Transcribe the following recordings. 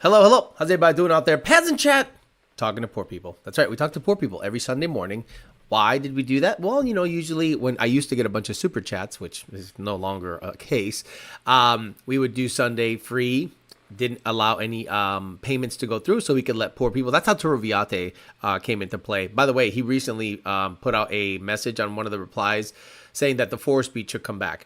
Hello, hello. How's everybody doing out there? Peasant chat. Talking to poor people. That's right. We talk to poor people every Sunday morning. Why did we do that? Well, you know, usually when I used to get a bunch of super chats, which is no longer a case, we would do Sunday free. Didn't allow any payments to go through so we could let poor people. That's how Turo Viate came into play. By the way, he recently put out a message on one of the replies saying that the 4-speed should come back.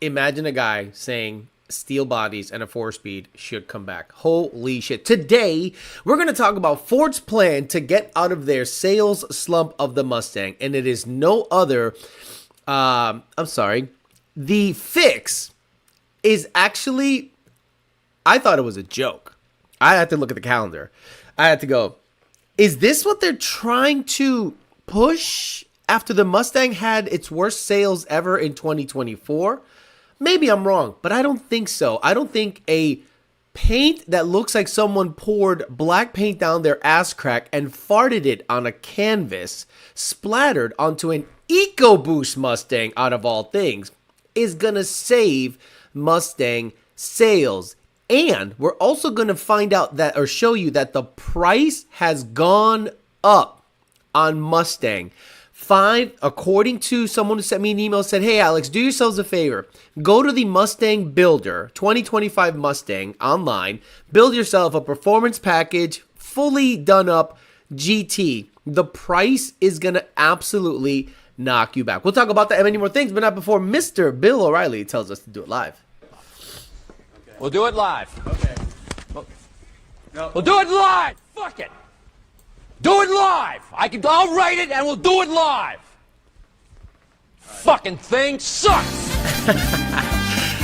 Imagine a guy saying steel bodies and a 4-speed should come back. Holy shit. Today, we're going to talk about Ford's plan to get out of their sales slump of the Mustang. And it is no other, the fix is actually, I thought it was a joke. I had to look at the calendar. I had to go, is this what they're trying to push after the Mustang had its worst sales ever in 2024? Maybe I'm wrong, but I don't think so. I don't think a paint that looks like someone poured black paint down their ass crack and farted it on a canvas, splattered onto an ecoboost Mustang out of all things, is going to save Mustang sales. And we're also going to find out that, or show you that the price has gone up on Mustang. According to someone who sent me an email, said, hey, Alex, do yourselves a favor. Go to the Mustang Builder, 2025 Mustang online. Build yourself a performance package, fully done up GT. The price is going to absolutely knock you back. We'll talk about that and many more things, but not before Mr. Bill O'Reilly tells us to do it live. Okay. We'll do it live. Okay. We'll do it live. Fuck it. Do it live! I'll write it and we'll do it live! Fucking thing sucks!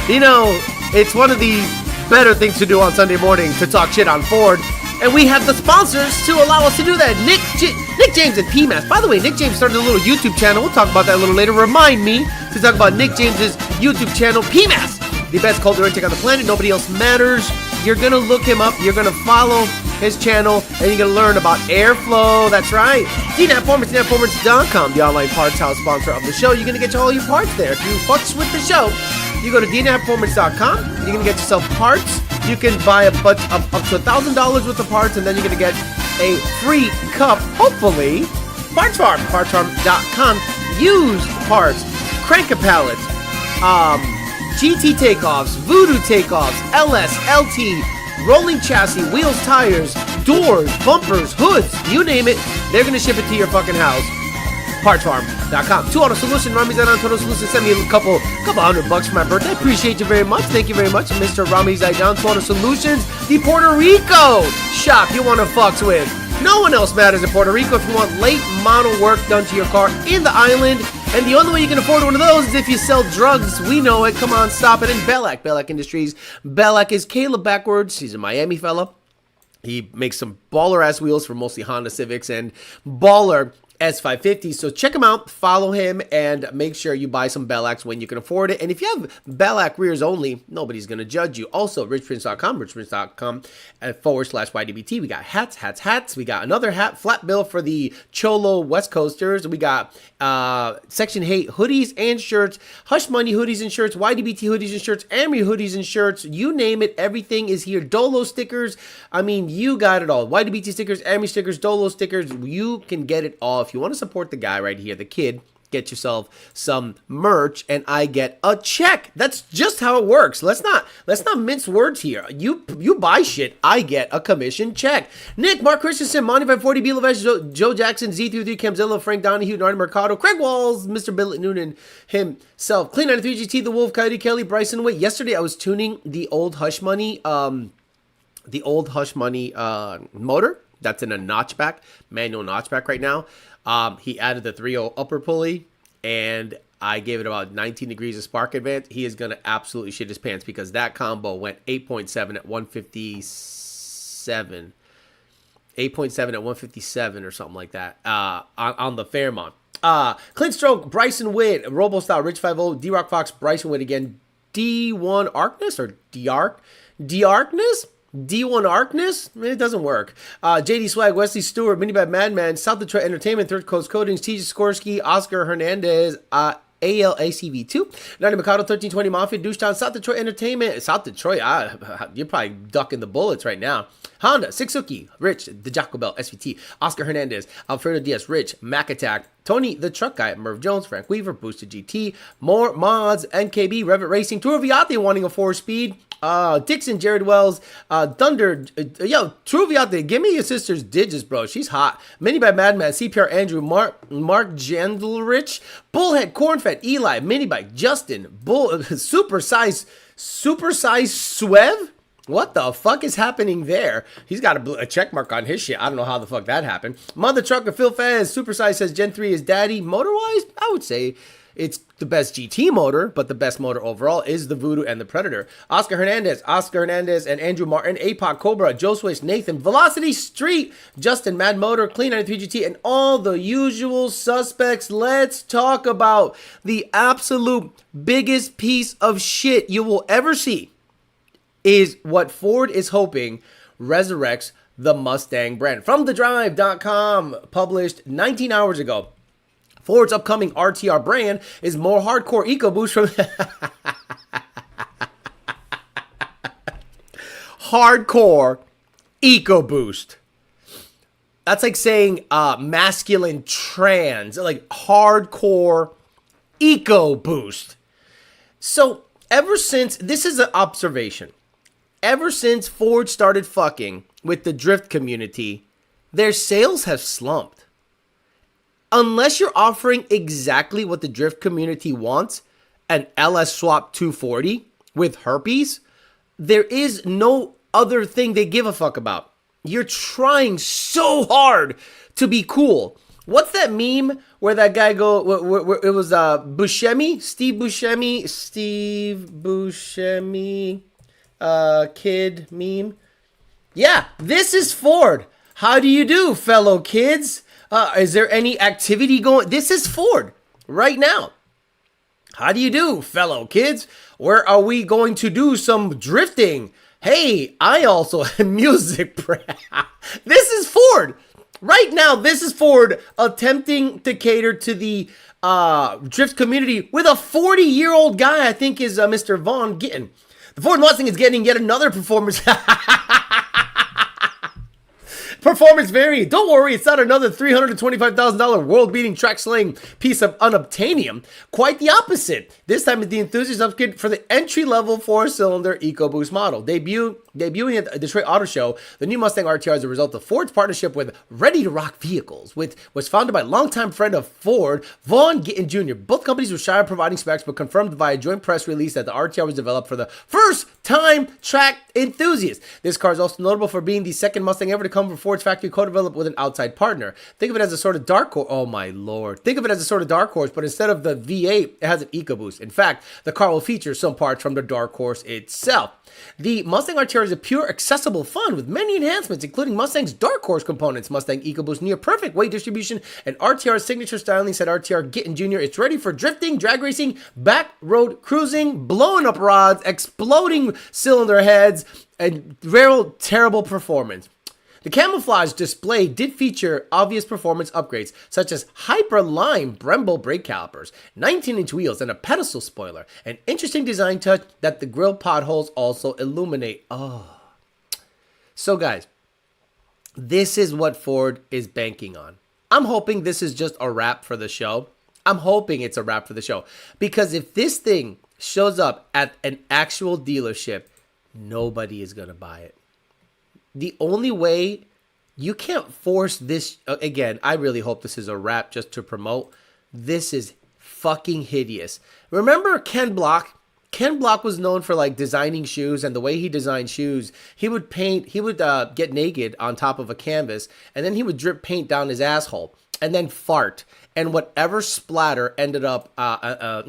You know, it's one of the better things to do on Sunday morning to talk shit on Ford. And we have the sponsors to allow us to do that. Nick James and PMAS. By the way, Nick James started a little YouTube channel. We'll talk about that a little later. Remind me to talk about Nick James's YouTube channel, PMAS. The best cold air intake on the planet. Nobody else matters. You're going to look him up. You're going to follow his channel, and you're going to learn about airflow. That's right. DNAPformance.com, the online parts house sponsor of the show. You're going to get all your parts there. If you fucks with the show, you go to DNAPformance.com. You're going to get yourself parts. You can buy a bunch of up to $1,000 worth of parts, and then you're going to get a free cup, hopefully. Parts Farm, partsfarm.com. Used parts, crank-a-pallets, GT takeoffs, Voodoo takeoffs, LS, LT, rolling chassis, wheels, tires, doors, bumpers, hoods, you name it, they're going to ship it to your fucking house. Partsfarm.com. 2 Auto Solution, Rami's on Auto Solution. Send me a couple $100 for my birthday. Appreciate you very much. Thank you very much, Mr. Rami Zaidan. 2 Auto Solutions, the Puerto Rico shop you want to fucks with. No one else matters in Puerto Rico if you want late model work done to your car in the island. And the only way you can afford one of those is if you sell drugs. We know it. Come on, stop it. And Bellac Industries. Bellac is Caleb backwards. He's a Miami fella. He makes some baller-ass wheels for mostly Honda Civics and baller S550. So check him out, follow him, and make sure you buy some Bellacs when you can afford it. And if you have Bellac rears only, nobody's going to judge you. Also, richprince.com /YDBT. We got hats. We got another hat, flat bill for the Cholo West Coasters. We got Section 8 hoodies and shirts, Hush Money hoodies and shirts, YDBT hoodies and shirts, Amory hoodies and shirts. You name it, everything is here. Dolo stickers. I mean, you got it all. YDBT stickers, Amory stickers, Dolo stickers. You can get it all. If you want to support the guy right here, the kid, get yourself some merch and I get a check. That's just how it works. Let's not mince words here. You buy shit, I get a commission check. Nick, Mark Christensen, Monty 540, B. Levesh, Joe Jackson, Z33, Camzilla, Frank Donahue, Nardi Mercado, Craig Walls, Mr. Billet Noonan himself, Clean 93 GT, The Wolf, Coyote Kelly, Bryson Witt. Yesterday I was tuning the old Hush Money motor. That's in a notchback, manual notchback right now. He added the 3.0 upper pulley, and I gave it about 19 degrees of spark advance. He is going to absolutely shit his pants because that combo went 8.7 at 157. 8.7 at 157 or something like that on the Fairmont. Clint Stroke, Bryson Witt, RoboStyle, Rich 50, D-Rock Fox, Bryson Witt again. D1 Arkness or D-Ark? D-Arkness? D1 Arkness? It doesn't work. JD Swag, Wesley Stewart, Minibad Madman, South Detroit Entertainment, Third Coast Coatings, TJ Skorsky, Oscar Hernandez, ALACV2, 90 Mikado, 1320 Mafia, Douchetown, South Detroit Entertainment, South Detroit, you're probably ducking the bullets right now. Honda, Sixuki, Rich, the Jacobel, SVT, Oscar Hernandez, Alfredo Diaz, Rich, Mac Attack, Tony, the Truck Guy, Merv Jones, Frank Weaver, Boosted GT, More Mods, NKB, Revit Racing, Tour Viate wanting a 4-speed, Dixon, Jared Wells, Thunder, True Viate, give me your sister's digits, bro. She's hot. Mini by Madman, CPR Andrew, Mark Jandlerich, Bullhead, Cornfed, Eli, Mini Bike, Justin, Super Size Swev. What the fuck is happening there? He's got a check mark on his shit. I don't know how the fuck that happened. Mother Trucker, Phil Fez, Supersize says Gen 3 is daddy. Motor-wise, I would say it's the best GT motor, but the best motor overall is the Voodoo and the Predator. Oscar Hernandez and Andrew Martin, APOC, Cobra, Joe Swish, Nathan, Velocity Street, Justin, Mad Motor, Clean 93 GT, and all the usual suspects. Let's talk about the absolute biggest piece of shit you will ever see. Is what Ford is hoping resurrects the Mustang brand. From thedrive.com, published 19 hours ago, Ford's upcoming RTR brand is more hardcore EcoBoost from hardcore EcoBoost. That's like saying masculine trans, like hardcore EcoBoost. So ever since, this is an observation. Ever since Ford started fucking with the drift community, their sales have slumped. Unless you're offering exactly what the drift community wants, an LS Swap 240 with herpes, there is no other thing they give a fuck about. You're trying so hard to be cool. What's that meme where that guy where it was Steve Buscemi, kid meme? Yeah, this is Ford. How do you do, fellow kids? Is there any activity going? This is Ford right now. How do you do, fellow kids? Where are we going to do some drifting? Hey, I also have music. This is Ford. Right now, this is Ford attempting to cater to the drift community with a 40-year-old guy, I think is Mr. Vaughn Gittin. The Ford Mustang is getting yet another performance variant. Don't worry, it's not another $325,000 world-beating track-slaying piece of unobtainium. Quite the opposite. This time it's the enthusiast upgrade for the entry-level 4-cylinder EcoBoost model. Debuting at the Detroit Auto Show, the new Mustang RTR is a result of Ford's partnership with Ready to Rock Vehicles, which was founded by longtime friend of Ford, Vaughn Gittin Jr. Both companies were shy of providing specs, but confirmed via joint press release that the RTR was developed for the first-time track enthusiast. This car is also notable for being the second Mustang ever to come from Ford's factory co-developed with an outside partner. Think of it as a sort of dark horse. Oh my lord. Think of it as a sort of dark horse, but instead of the V8, it has an EcoBoost. In fact, the car will feature some parts from the dark horse itself. The Mustang RTR is a pure, accessible fun with many enhancements, including Mustang's Dark Horse components, Mustang EcoBoost near perfect weight distribution, and RTR's signature styling. Said RTR Gittin Jr. It's ready for drifting, drag racing, back road cruising, blowing up rods, exploding cylinder heads, and real terrible performance. The camouflage display did feature obvious performance upgrades, such as Hyper-Lime Brembo brake calipers, 19-inch wheels, and a pedestal spoiler. An interesting design touch that the grille potholes also illuminate. Oh. So guys, this is what Ford is banking on. I'm hoping this is just a wrap for the show. I'm hoping it's a wrap for the show. Because if this thing shows up at an actual dealership, nobody is going to buy it. The only way, you can't force this, again, I really hope this is a wrap just to promote. This is fucking hideous. Remember Ken Block? Ken Block was known for like designing shoes, and the way he designed shoes, he would get naked on top of a canvas, and then he would drip paint down his asshole, and then fart, and whatever splatter ended up, on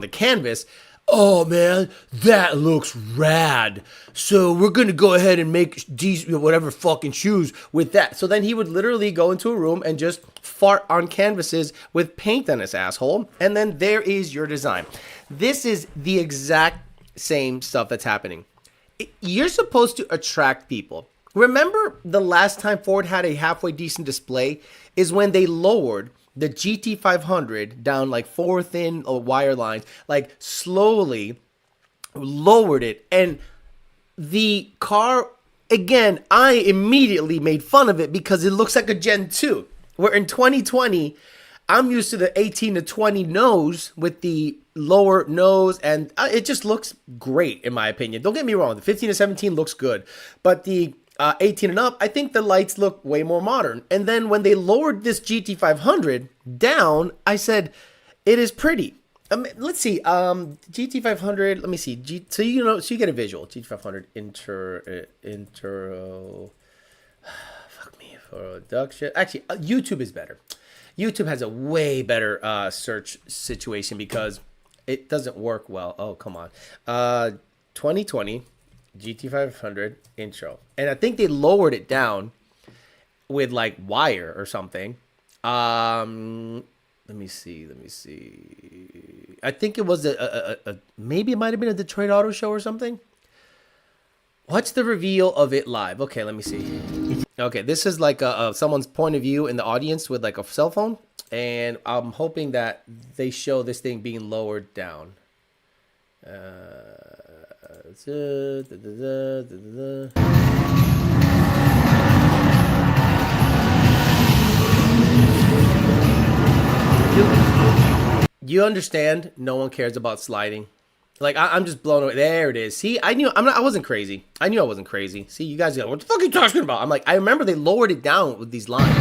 the canvas. Oh man, that looks rad. So we're going to go ahead and make these whatever fucking shoes with that. So then he would literally go into a room and just fart on canvases with paint on his asshole. And then there is your design. This is the exact same stuff that's happening. You're supposed to attract people. Remember the last time Ford had a halfway decent display is when they lowered the GT500 down like 4 thin wire lines, like slowly lowered it. And the car, again, I immediately made fun of it because it looks like a Gen 2. Where in 2020, I'm used to the 18 to 20 nose with the lower nose, and it just looks great in my opinion. Don't get me wrong, the 15 to 17 looks good, but the 18 and up, I think the lights look way more modern. And then when they lowered this GT500 down, I said, it is pretty. Let's see, GT500, let me see. So you get a visual. GT500 intro, fuck me, production. Actually, YouTube is better. YouTube has a way better search situation because it doesn't work well. Oh, come on. 2020 GT500 intro. And I think they lowered it down with like wire or something. Let me see. I think it was maybe it might have been a Detroit Auto Show or something. Watch the reveal of it live. Okay, let me see. Okay, this is like someone's point of view in the audience with like a cell phone. And I'm hoping that they show this thing being lowered down. You understand? No one cares about sliding. Like I'm just blown away. There it is. See, I wasn't crazy. I knew I wasn't crazy. See, you guys go, what the fuck are you talking about? I'm like, I remember they lowered it down with these lines.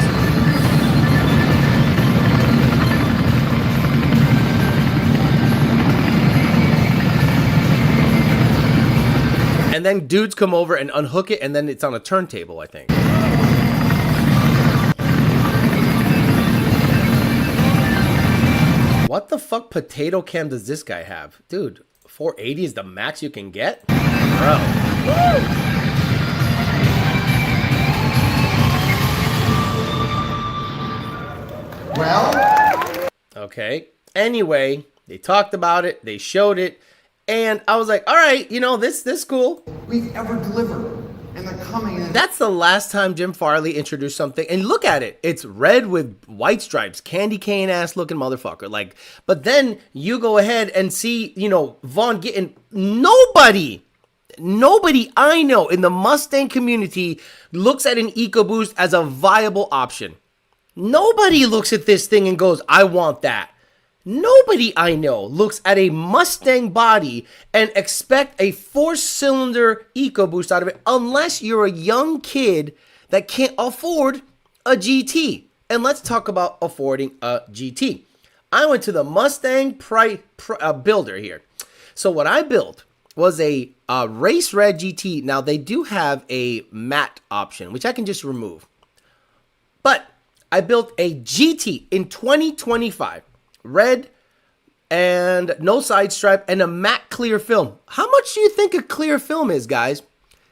And then dudes come over and unhook it, and then it's on a turntable, I think. What the fuck potato cam does this guy have? Dude, 480 is the max you can get? Bro. Woo! Well? Okay. Anyway, they talked about it, they showed it, and I was like, all right, this cool. We've ever delivered. And they're coming in. That's the last time Jim Farley introduced something. And look at it. It's red with white stripes. Candy cane ass looking motherfucker. Like, but then you go ahead and see, Vaughn getting nobody I know in the Mustang community looks at an EcoBoost as a viable option. Nobody looks at this thing and goes, I want that. Nobody I know looks at a Mustang body and expect a 4-cylinder EcoBoost out of it unless you're a young kid that can't afford a GT. And let's talk about affording a GT. I went to the Mustang builder here. So what I built was a race red GT. Now they do have a matte option, which I can just remove. But I built a GT in 2025. Red and no side stripe and a matte clear film. How much do you think a clear film is, guys?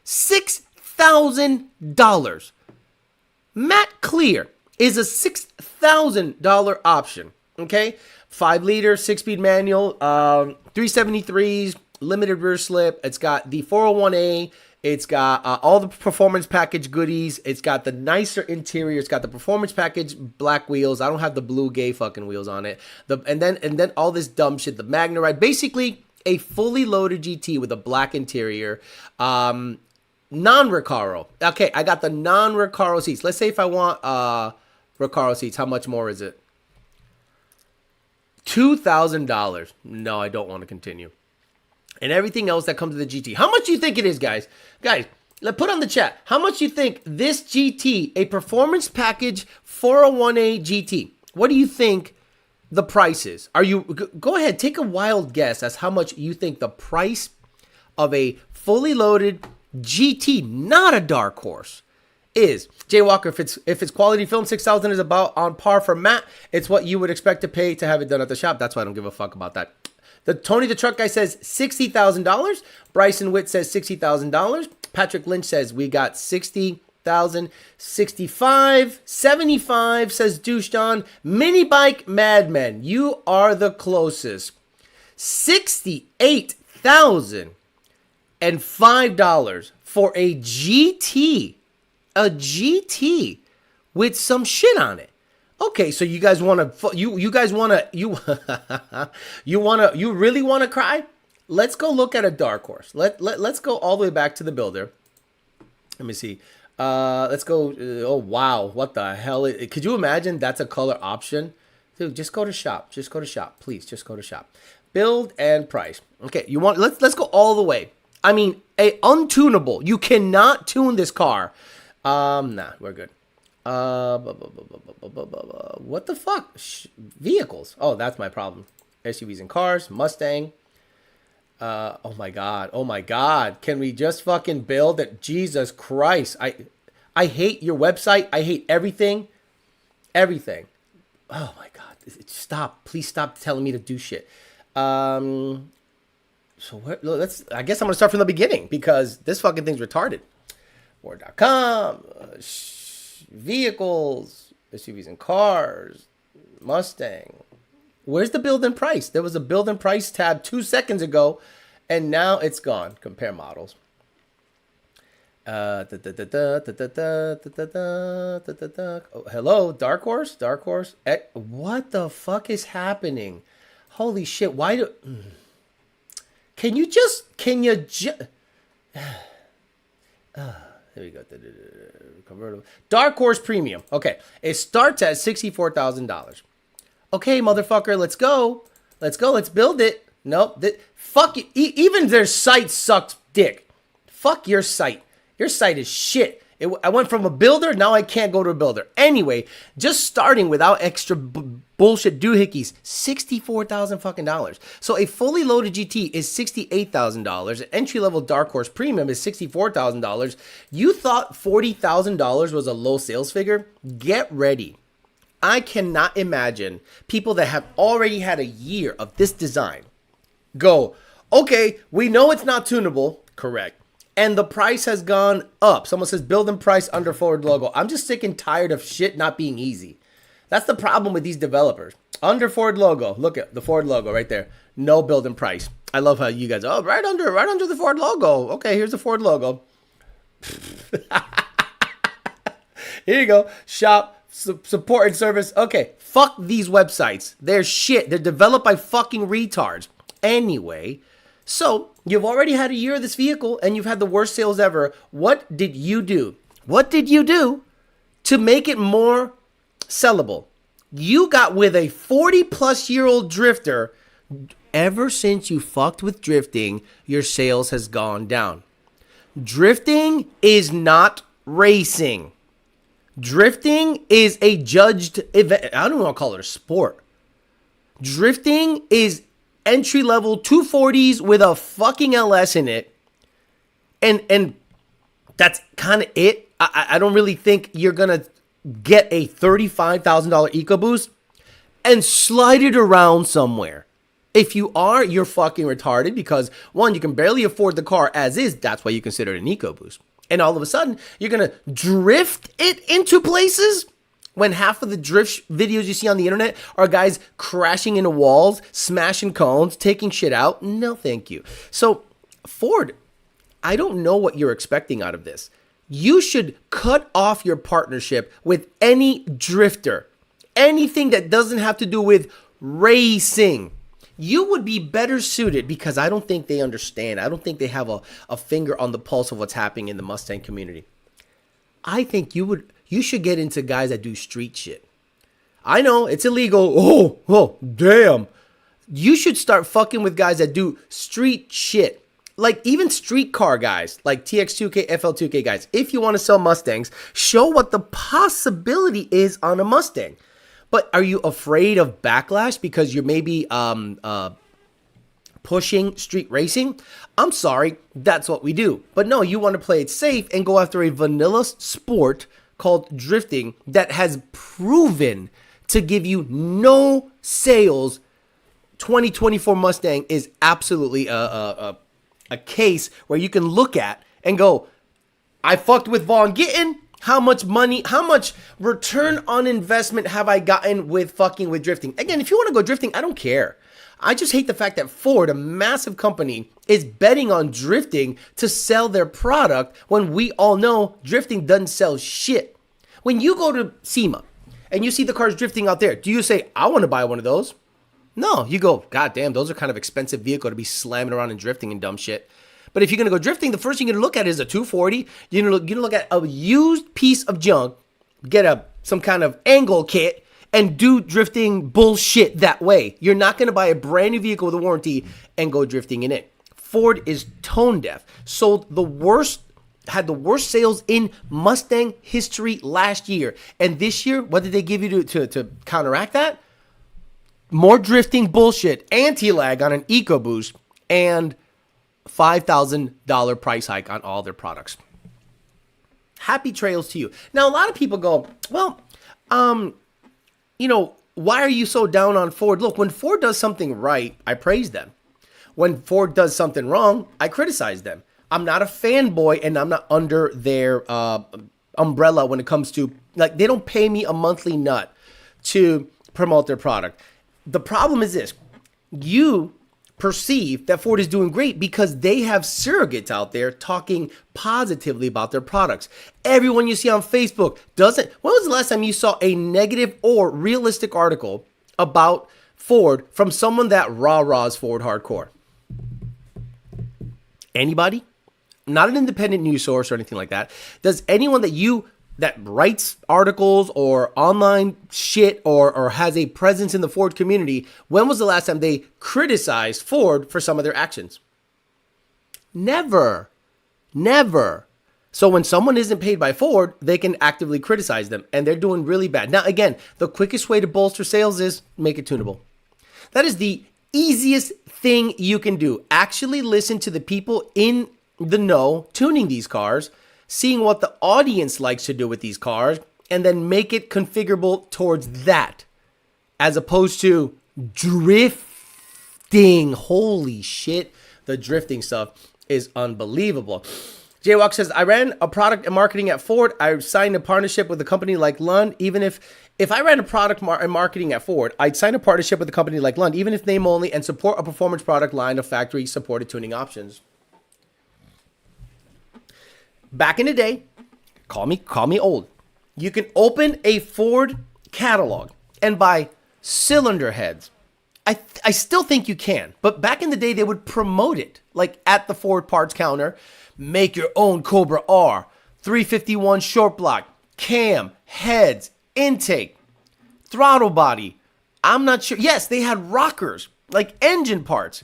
$6,000. Matte clear is a $6,000 option. Okay, 5 liter, 6-speed manual, 373s, limited rear slip. It's got the 401A. It's got all the performance package goodies. It's got the nicer interior. It's got the performance package black wheels. I don't have the blue gay fucking wheels on it. And then all this dumb shit. The Magnaride. Basically a fully loaded GT with a black interior. Non-Recaro. Okay, I got the non-Recaro seats. Let's say if I want Recaro seats, how much more is it? $2,000. No, I don't want to continue. And everything else that comes with the GT. How much do you think it is, guys? Guys, put on the chat. How much do you think this GT, a performance package 401A GT, what do you think the price is? Go ahead, take a wild guess as how much you think the price of a fully loaded GT, not a dark horse, is. Jay Walker, if it's quality film, $6,000 is about on par for matte. It's what you would expect to pay to have it done at the shop. That's why I don't give a fuck about that. The Tony the Truck Guy says $60,000. Bryson Witt says $60,000. Patrick Lynch says we got 60,000. 65, 75 says Douche Don. Mini Bike Madman, you are the closest. $68,005 for a GT with some shit on it. Okay, so you guys want to you guys want to you really want to cry? Let's go look at a dark horse. Let's go all the way back to the builder. Let me see. Let's go. Oh wow, what the hell? Could you imagine that's a color option? Dude, just go to shop. Just go to shop, please. Just go to shop. Build and price. Okay, you want? Let's go all the way. I mean, a untunable. You cannot tune this car. Nah, we're good. What the fuck? Vehicles. Oh, that's my problem. SUVs and cars. Mustang. Oh my god. Oh my god. Can we just fucking build it? Jesus Christ. I hate your website. I hate everything. Everything. Oh my god. Stop. Please stop telling me to do shit. So I guess I'm gonna start from the beginning because this fucking thing's retarded. War.com, vehicles, SUVs and cars, Mustang. Where's the build and price? There was a build and price tab 2 seconds ago, and now it's gone. Compare models. Oh, hello, Dark Horse? Dark Horse? What the fuck is happening? Holy shit, why do... Can you just... There we go. Convertible. Dark Horse Premium. Okay. It starts at $64,000. Okay, motherfucker, let's go. Let's go. Let's build it. Nope. Fuck it. Even their site sucks dick. Fuck your site. Your site is shit. I went from a builder, now I can't go to a builder. Anyway, just starting without extra bullshit doohickeys, $64,000 fucking dollars. So a fully loaded GT is $68,000. An entry-level Dark Horse Premium is $64,000. You thought $40,000 was a low sales figure? Get ready. I cannot imagine people that have already had a year of this design go, okay, we know it's not tunable, correct. And the price has gone up. Someone says build and price under Ford logo. I'm just sick and tired of shit not being easy. That's the problem with these developers. Under Ford logo. Look at the Ford logo right there. No build and price. I love how you guys, oh, right under the Ford logo. Okay, here's the Ford logo. Here you go. Shop, support and service. Okay, fuck these websites. They're shit. They're developed by fucking retards. Anyway, so you've already had a year of this vehicle and you've had the worst sales ever. What did you do? What did you do to make it more sellable? You got with a 40-plus-year-old drifter. Ever since you fucked with drifting, your sales has gone down. Drifting is not racing. Drifting is a judged event. I don't want to call it a sport. Drifting is entry-level 240s with a fucking LS in it. And that's kind of it. I don't really think you're going to get a $35,000 EcoBoost and slide it around somewhere. If you are, you're fucking retarded because, one, you can barely afford the car as is. That's why you consider it an EcoBoost. And all of a sudden, you're going to drift it into places when half of the drift videos you see on the internet are guys crashing into walls, smashing cones, taking shit out. No, thank you. So, Ford, I don't know what you're expecting out of this. You should cut off your partnership with any drifter. Anything that doesn't have to do with racing. You would be better suited because I don't think they understand. I don't think they have a finger on the pulse of what's happening in the Mustang community. I think you should get into guys that do street shit. I know it's illegal. Oh, damn. You should start fucking with guys that do street shit. Like even street car guys, like TX2K, FL2K guys. If you want to sell Mustangs, show what the possibility is on a Mustang. But are you afraid of backlash because you're maybe pushing street racing? I'm sorry, that's what we do. But no, you want to play it safe and go after a vanilla sport called drifting that has proven to give you no sales. 2024 Mustang is absolutely a case where you can look at and go, I fucked with Von Gittin. How much money, how much return on investment have I gotten with fucking with drifting? Again, if you want to go drifting, I don't care. I just hate the fact that Ford, a massive company, is betting on drifting to sell their product when we all know drifting doesn't sell shit. When you go to SEMA and you see the cars drifting out there, do you say, I want to buy one of those? No, you go, God damn, those are kind of expensive vehicle to be slamming around and drifting and dumb shit. But if you're going to go drifting, the first thing you're going to look at is a 240. You're going to look at a used piece of junk, get some kind of angle kit, and do drifting bullshit that way. You're not going to buy a brand new vehicle with a warranty and go drifting in it. Ford is tone deaf. Had the worst sales in Mustang history last year. And this year, what did they give you to counteract that? More drifting bullshit, anti-lag on an EcoBoost, and $5,000 price hike on all their products. Happy trails to you. Now, a lot of people go, well, why are you so down on Ford? Look, when Ford does something right, I praise them. When Ford does something wrong, I criticize them. I'm not a fanboy, and I'm not under their umbrella when it comes to, like, they don't pay me a monthly nut to promote their product. The problem is this. You perceive that Ford is doing great because they have surrogates out there talking positively about their products. Everyone you see on Facebook doesn't. When was the last time you saw a negative or realistic article about Ford from someone that rah-rahs Ford hardcore? Anybody? Not an independent news source or anything like that. Does anyone that writes articles or online shit or has a presence in the Ford community, when was the last time they criticized Ford for some of their actions? Never. So when someone isn't paid by Ford, they can actively criticize them, and they're doing really bad. Now, again, the quickest way to bolster sales is make it tunable. That is the easiest thing you can do. Actually listen to the people in the know tuning these cars, seeing what the audience likes to do with these cars, and then make it configurable towards that, as opposed to drifting. Holy shit, the drifting stuff is unbelievable. Jaywalk says, I ran a product and marketing at Ford. I signed a partnership with a company like Lund. Even if I ran a product and marketing at Ford, I'd sign a partnership with a company like Lund, even if name only, and support a performance product line of factory supported tuning options. Back in the day, call me old. You can open a Ford catalog and buy cylinder heads. I still think you can, but back in the day, they would promote it, like at the Ford parts counter. Make your own Cobra R, 351 short block, cam, heads, intake, throttle body. I'm not sure. Yes, they had rockers, like engine parts.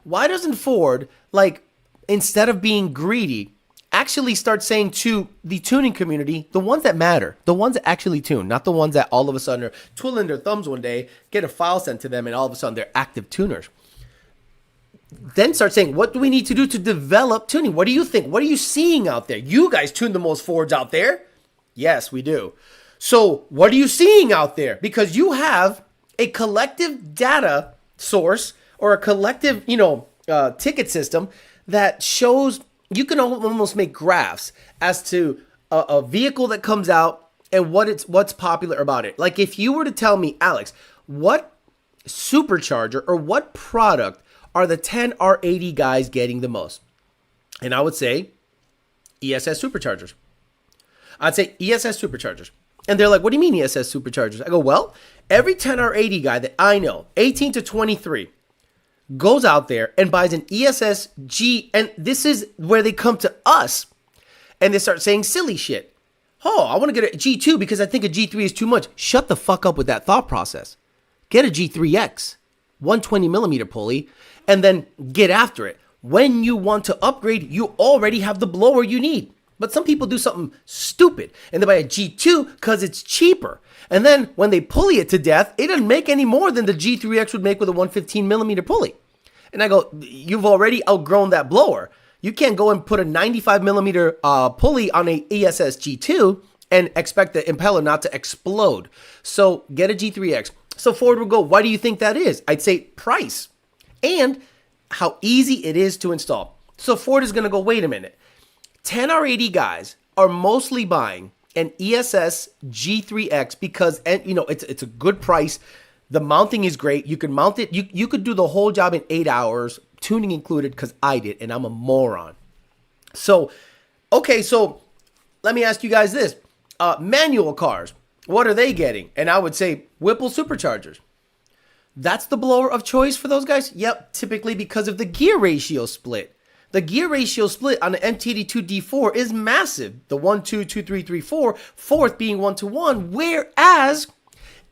Why doesn't Ford, like, instead of being greedy, actually start saying to the tuning community, the ones that matter, the ones that actually tune, not the ones that all of a sudden are twiddling their thumbs one day, get a file sent to them, and all of a sudden they're active tuners. Then start saying, what do we need to do to develop tuning? What do you think? What are you seeing out there? You guys tune the most Fords out there? Yes, we do. So what are you seeing out there? Because you have a collective data source or a collective, ticket system that shows. You can almost make graphs as to a vehicle that comes out and what's popular about it. Like if you were to tell me, Alex, what supercharger or what product are the 10R80 guys getting the most? And I would say ESS superchargers. I'd say ESS superchargers. And they're like, what do you mean ESS superchargers? I go, well, every 10R80 guy that I know, 18 to 23, goes out there and buys an ESS G, and this is where they come to us and they start saying silly shit. Oh, I want to get a G2 because I think a G3 is too much. Shut the fuck up with that thought process. Get a G3X, 120 millimeter pulley, and then get after it. When you want to upgrade, you already have the blower you need. But some people do something stupid and they buy a G2 because it's cheaper. And then when they pulley it to death, it doesn't make any more than the G3X would make with a 115 millimeter pulley. And I go, you've already outgrown that blower. You can't go and put a 95 millimeter pulley on a ESS G2 and expect the impeller not to explode. So get a G3X. So Ford will go, why do you think that is? I'd say price and how easy it is to install. So Ford is going to go, wait a minute. 10R80 guys are mostly buying an ESS G3X because, it's a good price. The mounting is great. You can mount it. You could do the whole job in 8 hours, tuning included, because I did, and I'm a moron. So, okay, so let me ask you guys this. Manual cars. what are they getting? And I would say Whipple Superchargers. That's the blower of choice for those guys? Yep, typically because of the gear ratio split. The gear ratio split on the MT82D4 is massive. The 1, 2, 2, 3, 3, 4, fourth being 1 to 1, whereas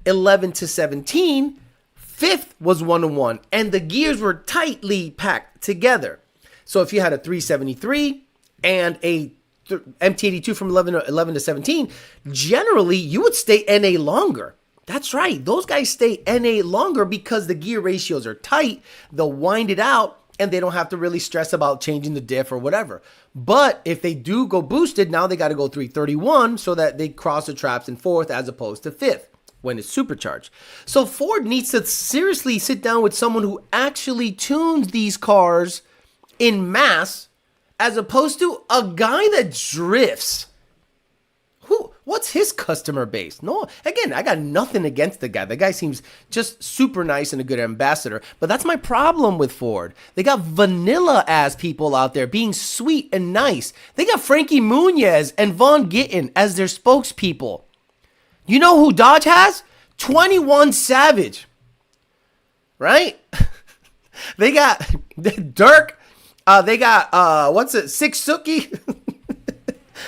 11 to 17, fifth was 1 to 1, and the gears were tightly packed together. So if you had a 373 and a MT82 from 11 to 17, generally you would stay NA longer. That's right. Those guys stay NA longer because the gear ratios are tight. They'll wind it out and they don't have to really stress about changing the diff or whatever. But if they do go boosted, now they got to go 331 so that they cross the traps in fourth as opposed to fifth when it's supercharged. So Ford needs to seriously sit down with someone who actually tunes these cars in mass as opposed to a guy that drifts. What's his customer base? No, again, I got nothing against the guy. The guy seems just super nice and a good ambassador. But that's my problem with Ford. They got vanilla-ass people out there being sweet and nice. They got Frankie Muniz and Von Gittin as their spokespeople. You know who Dodge has? 21 Savage. Right? They got Dirk. They got, what's it? Six Suki?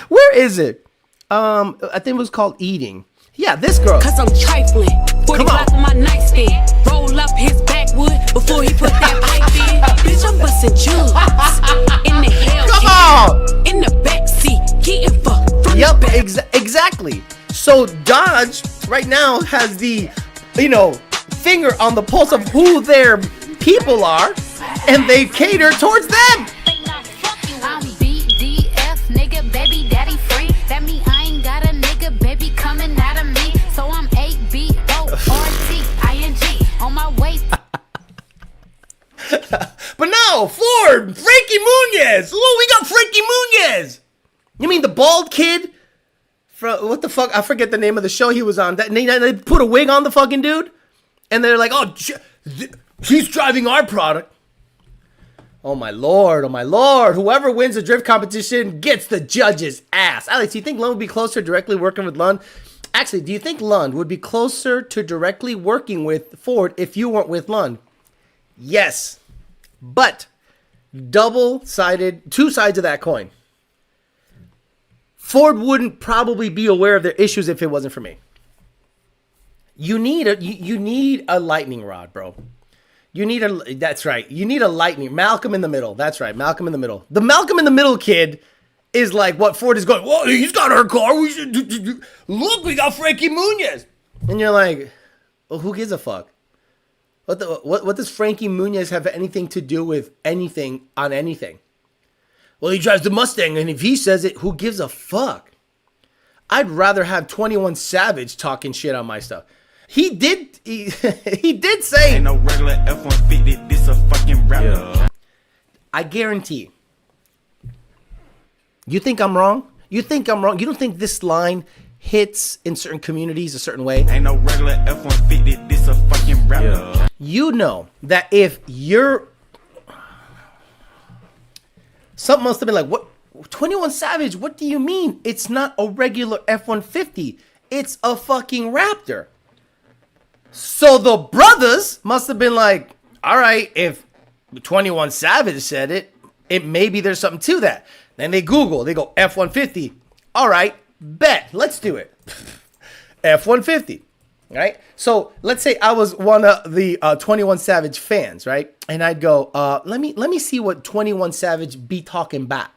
Where is it? I think it was called Eating. Yeah, this girl. Cause I'm trifling. 40 Glock on my nightstand. Roll up his backwood before he put that pipe in. Bitch, I'm busting jugs. In the hell. Come on! In the backseat. Getting fucked from Yep, the back. exactly. So Dodge right now has the, finger on the pulse of who their people are, and they cater towards them. I'm BDF, nigga, baby, daddy free. That mean I ain't got a nigga, baby, coming out of me. So I'm ABORTING on my way. But no, Ford, Frankie Muniz. Oh, we got Frankie Muniz. You mean the bald kid? From what the fuck? I forget the name of the show he was on. They put a wig on the fucking dude, and they're like, "Oh, he's driving our product." Oh my lord! Oh my lord! Whoever wins the drift competition gets the judge's ass. Alex, do you think Lund would be closer directly working with Lund? Actually, do you think Lund would be closer to directly working with Ford if you weren't with Lund? Yes, but double-sided, two sides of that coin. Ford wouldn't probably be aware of their issues if it wasn't for me. You need a lightning rod, bro. That's right. You need a lightning. Malcolm in the middle. That's right. Malcolm in the middle. The Malcolm in the middle kid is like what Ford is going, well, he's got our car. We should look, we got Frankie Muniz. And you're like, well, who gives a fuck? What does Frankie Muniz have anything to do with anything on anything? Well, he drives the Mustang, and if he says it, who gives a fuck? I'd rather have 21 Savage talking shit on my stuff. He did say, ain't no regular F-150, this a fucking rapper. Yeah. I guarantee. You think I'm wrong? You think I'm wrong? You don't think this line hits in certain communities a certain way? Ain't no regular F-150, this a fucking rapper. Yeah. You know that if you're... Something must have been like, what? 21 Savage, what do you mean? It's not a regular F-150. It's a fucking Raptor. So the brothers must have been like, all right, if 21 Savage said it maybe there's something to that. Then they Google, they go F-150. All right, bet, let's do it. F-150, right? So let's say I was one of the 21 Savage fans, right? And I'd go, let me see what 21 Savage be talking about.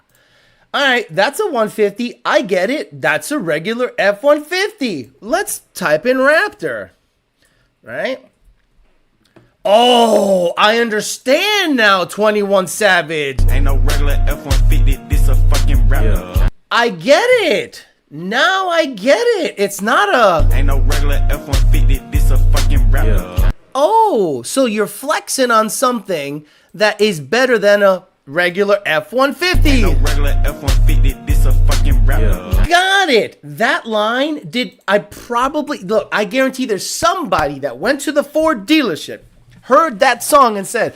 All right, that's a 150. I get it. That's a regular F-150. Let's type in Raptor. Right? Oh, I understand now, 21 Savage. Ain't no regular F-150, this a fucking rapper. Yeah. I get it. Now I get it. It's not a... Ain't no regular F-150, this a fucking rapper. Yeah. Oh, so you're flexing on something that is better than a regular F-150. Ain't no regular F-150, this a fucking rapper. Yeah. Got it. That line look, I guarantee there's somebody that went to the Ford dealership, heard that song and said,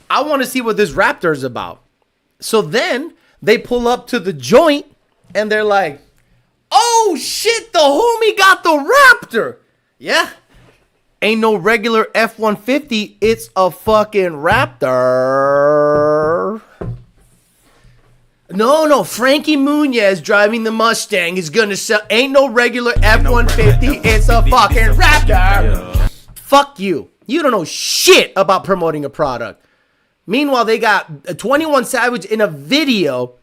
I want to see what this Raptor is about. So then they pull up to the joint and they're like, oh Oh shit, the homie got the Raptor. Yeah. Ain't no regular F-150, it's a fucking Raptor. No, Frankie Muniz driving the Mustang is gonna sell. Ain't no regular F-150, it's a fucking Raptor. Fuck you. You don't know shit about promoting a product. Meanwhile, they got a 21 Savage in a video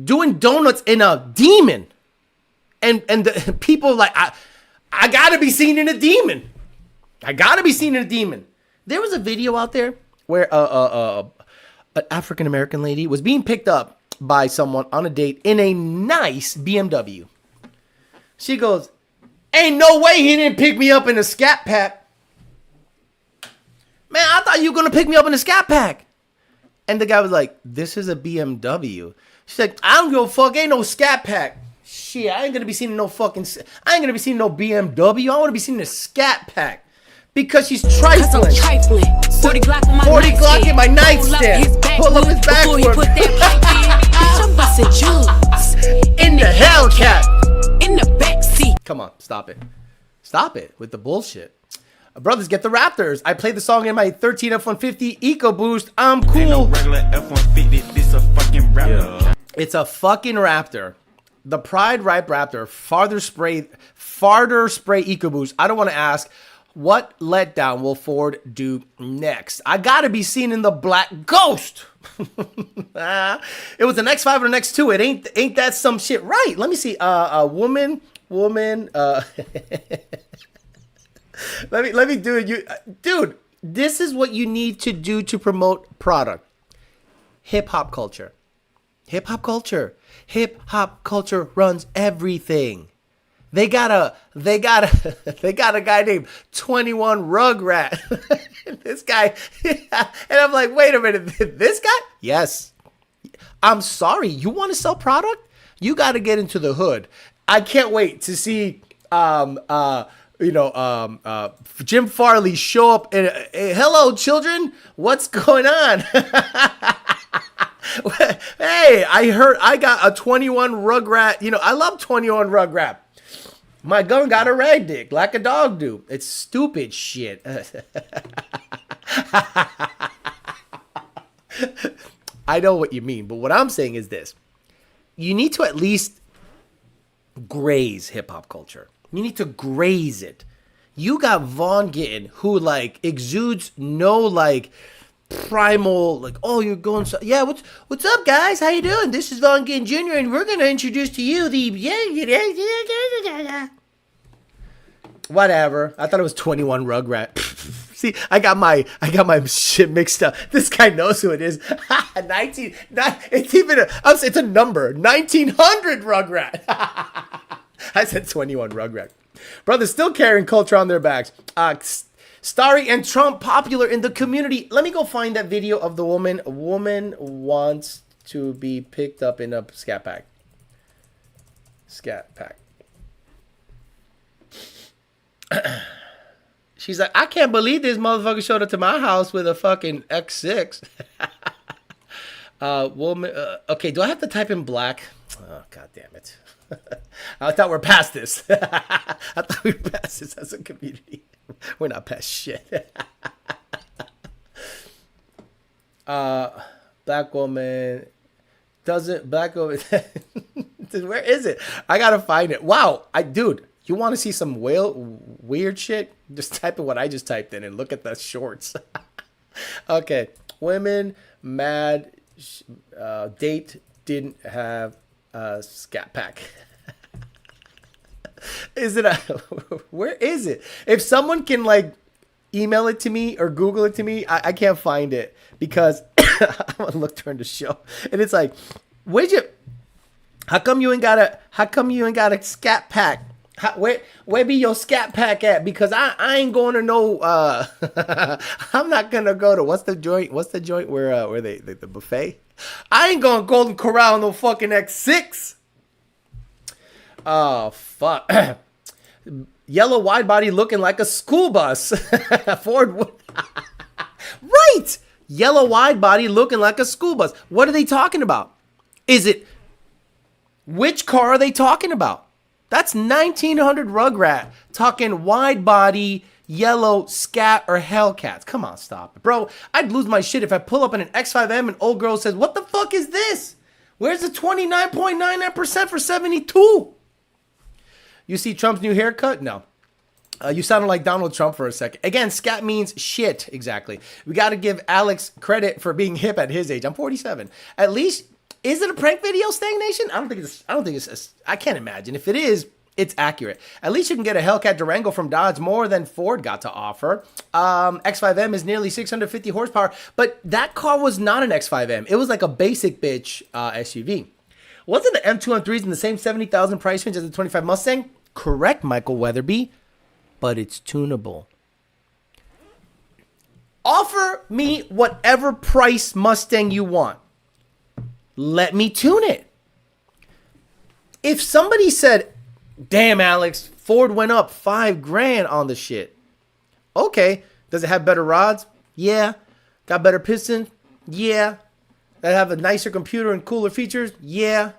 doing donuts in a Demon. And the people like, I gotta be seen in a Demon. I gotta be seen in a Demon. There was a video out there where an African-American lady was being picked up by someone on a date in a nice BMW. She goes, ain't no way he didn't pick me up in a Scat Pack. Man, I thought you were going to pick me up in a Scat Pack. And the guy was like, this is a BMW. She's like, I don't give a fuck, ain't no Scat Pack. Shit, I ain't going to be seen in no fucking, I ain't going to be seen in no BMW. I want to be seen in a Scat Pack. Because she's trifling. 'Cause I'm trifling. 40 Glock in my 40 nightstand. Glock in my nightstand. Pull up his Before he backwood. put that pipe in. Bitch, I'm busting juice. In the Hellcat. In the backseat. Come on, stop it. Stop it with the bullshit. Brothers, get the Raptors. I played the song in my 13 F-150 EcoBoost. I'm Ain't no cool. regular F-150, this a fucking Raptor. It's a fucking Raptor. The Pride Ripe Raptor. Farther spray EcoBoost. I don't want to ask. What letdown will Ford do next? I gotta be seen in the Black Ghost. It was an X5 or an X2. It ain't that some shit, right? Let me see. Woman. Let me do it. Dude, this is what you need to do to promote product. Hip hop culture. Hip hop culture runs everything. They got a guy named 21 Rugrat. This guy, and I'm like, wait a minute, this guy? Yes. I'm sorry, you want to sell product? You got to get into the hood. I can't wait to see Jim Farley show up and hello children, what's going on? Hey, I heard I got a 21 Rugrat. I love 21 Rugrat. My gun got a rag dick like a dog do. It's stupid shit. I know what you mean, but what I'm saying is this. You need to at least graze hip hop culture. You need to graze it. You got Vaughn Gittin, who like exudes no like primal, like, oh, you're going so, yeah, what's up guys, how you doing? This is Vaughn Gittin Jr. and we're gonna introduce to you the whatever. I thought it was 21 Rugrat. See, I got my shit mixed up. This guy knows who it is. It's a number. 1900 Rugrat. I said 21 Rugrat. Brothers still carrying culture on their backs. Starry and Trump popular in the community. Let me go find that video of the woman. A woman wants to be picked up in a Scat Pack. Scat Pack. She's like, I can't believe this motherfucker showed up to my house with a fucking X6. Woman. Okay, do I have to type in black? Oh, God damn it. I thought we're past this. I thought we were past this as a community. We're not past shit. Black woman doesn't. Black woman. Where is it? I gotta find it. Wow, dude, you want to see some weird shit? Just type in what I just typed in and look at the shorts. Okay, women mad. Date didn't have a Scat Pack. Is it where is it? If someone can like email it to me or Google it to me, I can't find it because I'm gonna look during the show and it's like, how come you ain't got a Scat Pack? Where be your Scat Pack at? Because I ain't going to no I'm not gonna go to what's the joint where they the buffet? I ain't going to Golden Corral no fucking X6. Oh, fuck. Yellow wide body looking like a school bus. Ford. Right. Yellow wide body looking like a school bus. What are they talking about? Which car are they talking about? That's 1900 Rugrat talking wide body, yellow, scat, or Hellcats. Come on, stop it. Bro, I'd lose my shit if I pull up in an X5M and old girl says, what the fuck is this? Where's the 29.99% for 72? You see Trump's new haircut? No. You sounded like Donald Trump for a second. Again, scat means shit. Exactly. We got to give Alex credit for being hip at his age. I'm 47. At least, is it a prank video, Stang Nation? I don't think it's. I can't imagine. If it is, it's accurate. At least you can get a Hellcat Durango from Dodge, more than Ford got to offer. X5M is nearly 650 horsepower, but that car was not an X5M. It was like a basic bitch SUV. Wasn't the M2M3s in the same 70,000 price range as the 25 Mustang? Correct, Michael Weatherby. But it's tunable. Offer me whatever price Mustang you want. Let me tune it. If somebody said, damn, Alex, Ford went up $5,000 on the shit. Okay. Does it have better rods? Yeah. Got better pistons? Yeah. Does it have a nicer computer and cooler features? Yeah.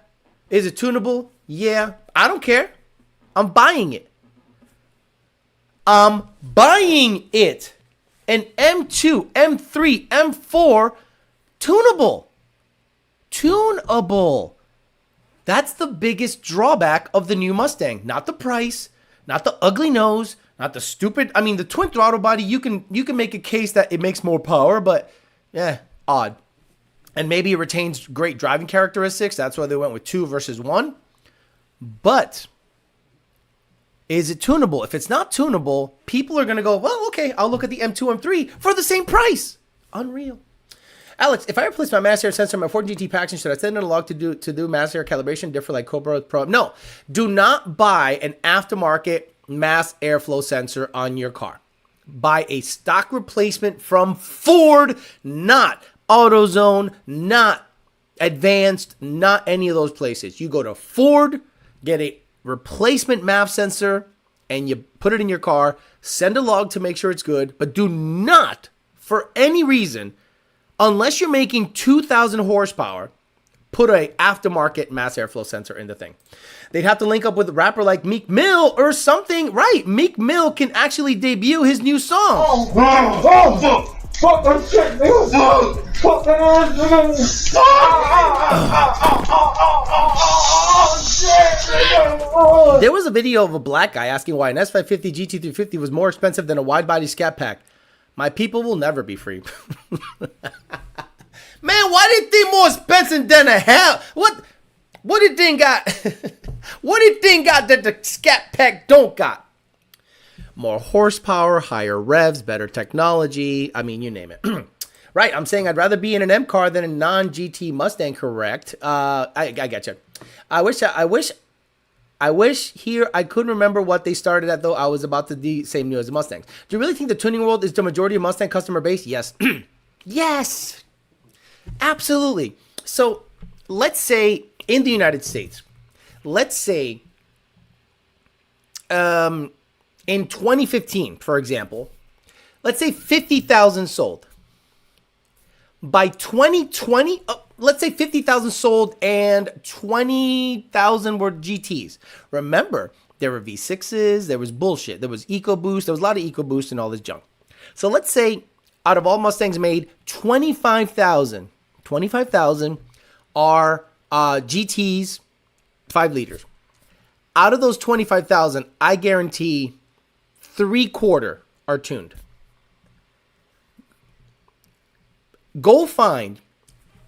Is it tunable? Yeah. I don't care. I'm buying it. I'm buying it. An M2, M3, M4 tunable. Tunable. That's the biggest drawback of the new Mustang. Not the price, not the ugly nose, not the stupid. I mean, the twin throttle body, you can make a case that it makes more power, but odd. And maybe it retains great driving characteristics. That's why they went with 2 versus 1. But is it tunable? If it's not tunable, people are going to go, well, okay, I'll look at the M2, M3 for the same price. Unreal. Alex, if I replace my mass air sensor in my Ford GT Paxton, should I send in a log to do mass air calibration, differ like Cobra Pro? No. Do not buy an aftermarket mass airflow sensor on your car. Buy a stock replacement from Ford, not AutoZone, not Advanced, not any of those places. You go to Ford, get a replacement MAF sensor, and you put it in your car. Send a log to make sure it's good, but do not, for any reason, unless you're making 2,000 horsepower, put a aftermarket mass airflow sensor in the thing. They'd have to link up with a rapper like Meek Mill or something. Right, Meek Mill can actually debut his new song. Fuck that shit, nigga. Fuck that shit. There was a video of a black guy asking why an S550 GT350 was more expensive than a wide-body Scat Pack. My people will never be free. Man, why did they more expensive than a hell? What did thing got? What did thing got that the Scat Pack don't got? More horsepower, higher revs, better technology. I mean, you name it. Right, I'm saying I'd rather be in an M car than a non-GT Mustang, correct? I get you. I wish here I couldn't remember what they started at, though. I was about to the same new as the Mustangs. Do you really think the tuning world is the majority of Mustang customer base? Yes. Yes. Absolutely. So let's say in the United States, let's say in 2015, for example, let's say 50,000 sold. By 2020, let's say 50,000 sold and 20,000 were GTs. Remember, there were V6s, there was bullshit, there was ecoboost, there was a lot of ecoboost and all this junk. So let's say out of all Mustangs made, 25,000 are GTs, 5 liters. Out of those 25,000, I guarantee 3/4 are tuned. Go find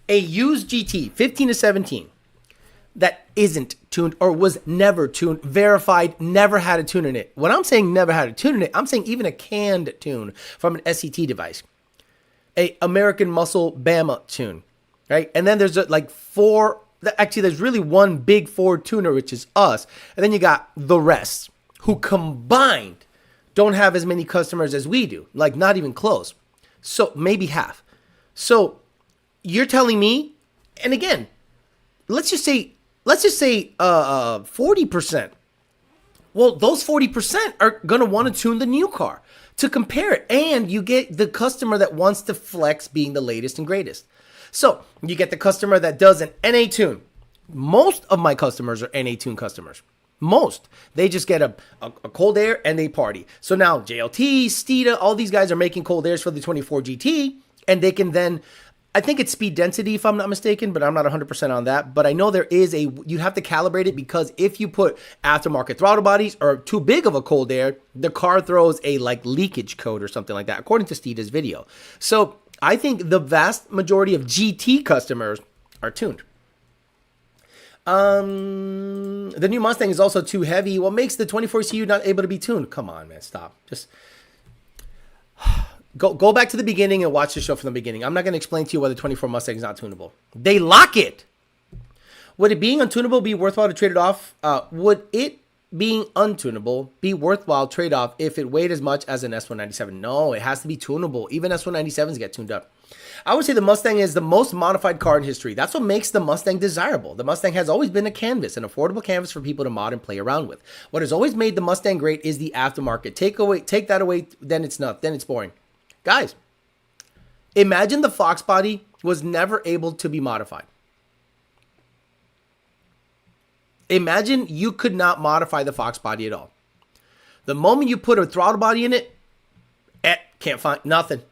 a used GT 15 to 17 that isn't tuned or was never tuned, verified, never had a tune in it. When I'm saying never had a tune in it, I'm saying even a canned tune from an SCT device, a American Muscle Bama tune, right? And then there's like 4. Actually, there's really one big Ford tuner, which is us. And then you got the rest, who combined don't have as many customers as we do. Like, not even close. So, maybe half. So, you're telling me, and again, let's just say 40%. Well, those 40% are going to want to tune the new car to compare it. And you get the customer that wants to flex being the latest and greatest. So you get the customer that does an NA tune. Most of my customers are NA tune customers. Most. They just get a cold air and they party. So now JLT, Steeda, all these guys are making cold airs for the 24 GT, and they can then, I think it's speed density if I'm not mistaken, but I'm not 100% on that. But I know there is you have to calibrate it, because if you put aftermarket throttle bodies or too big of a cold air, the car throws a like leakage code or something like that, according to Steeda's video. So I think the vast majority of GT customers are tuned. The new Mustang is also too heavy. What makes the 24 CU not able to be tuned? Come on, man, stop. Just go back to the beginning and watch the show from the beginning. I'm not going to explain to you why the 24 Mustang is not tunable. They lock it. Would it being untunable be worthwhile to trade it off? Would it being untunable be worthwhile trade-off if it weighed as much as an S197? No, it has to be tunable. Even S197s get tuned up. I would say the Mustang is the most modified car in history. That's what makes the Mustang desirable. The Mustang has always been a canvas, an affordable canvas for people to mod and play around with. What has always made the Mustang great is the aftermarket. Take that away, then it's not. Then it's boring. Guys, imagine the Fox body was never able to be modified. Imagine you could not modify the Fox body at all. The moment you put a throttle body in it, can't find nothing.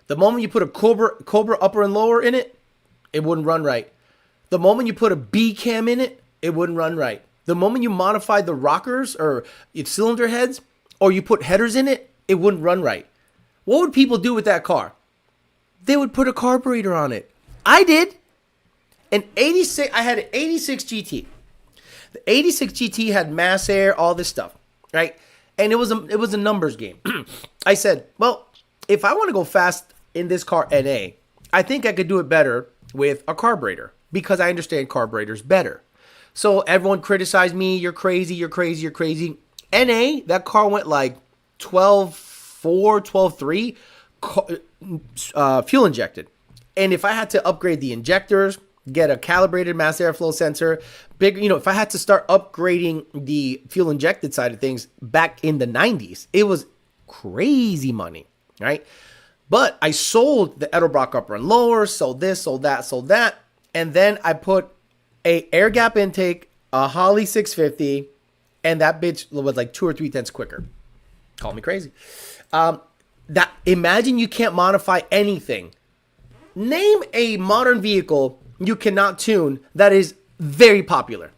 The moment you put a Cobra upper and lower in it, it wouldn't run right. The moment you put a B cam in it, it wouldn't run right. The moment you modify the rockers or cylinder heads, or you put headers in it, it wouldn't run right. What would people do with that car? They would put a carburetor on it. I did. I had an 86 GT. The 86 GT had mass air, all this stuff, right? And it was a numbers game. I said, well, if I want to go fast in this car NA, I think I could do it better with a carburetor, because I understand carburetors better. So everyone criticized me, you're crazy, you're crazy, you're crazy. NA, that car went like 12.4, 12.3 fuel injected. And if I had to upgrade the injectors, get a calibrated mass airflow sensor, if I had to start upgrading the fuel injected side of things back in the 90s, it was crazy money, right? But I sold the Edelbrock upper and lower, sold this, sold that. And then I put a air gap intake, a Holley 650, and that bitch was like 2 or 3 tenths quicker. Call me crazy. Imagine you can't modify anything. Name a modern vehicle you cannot tune that is very popular.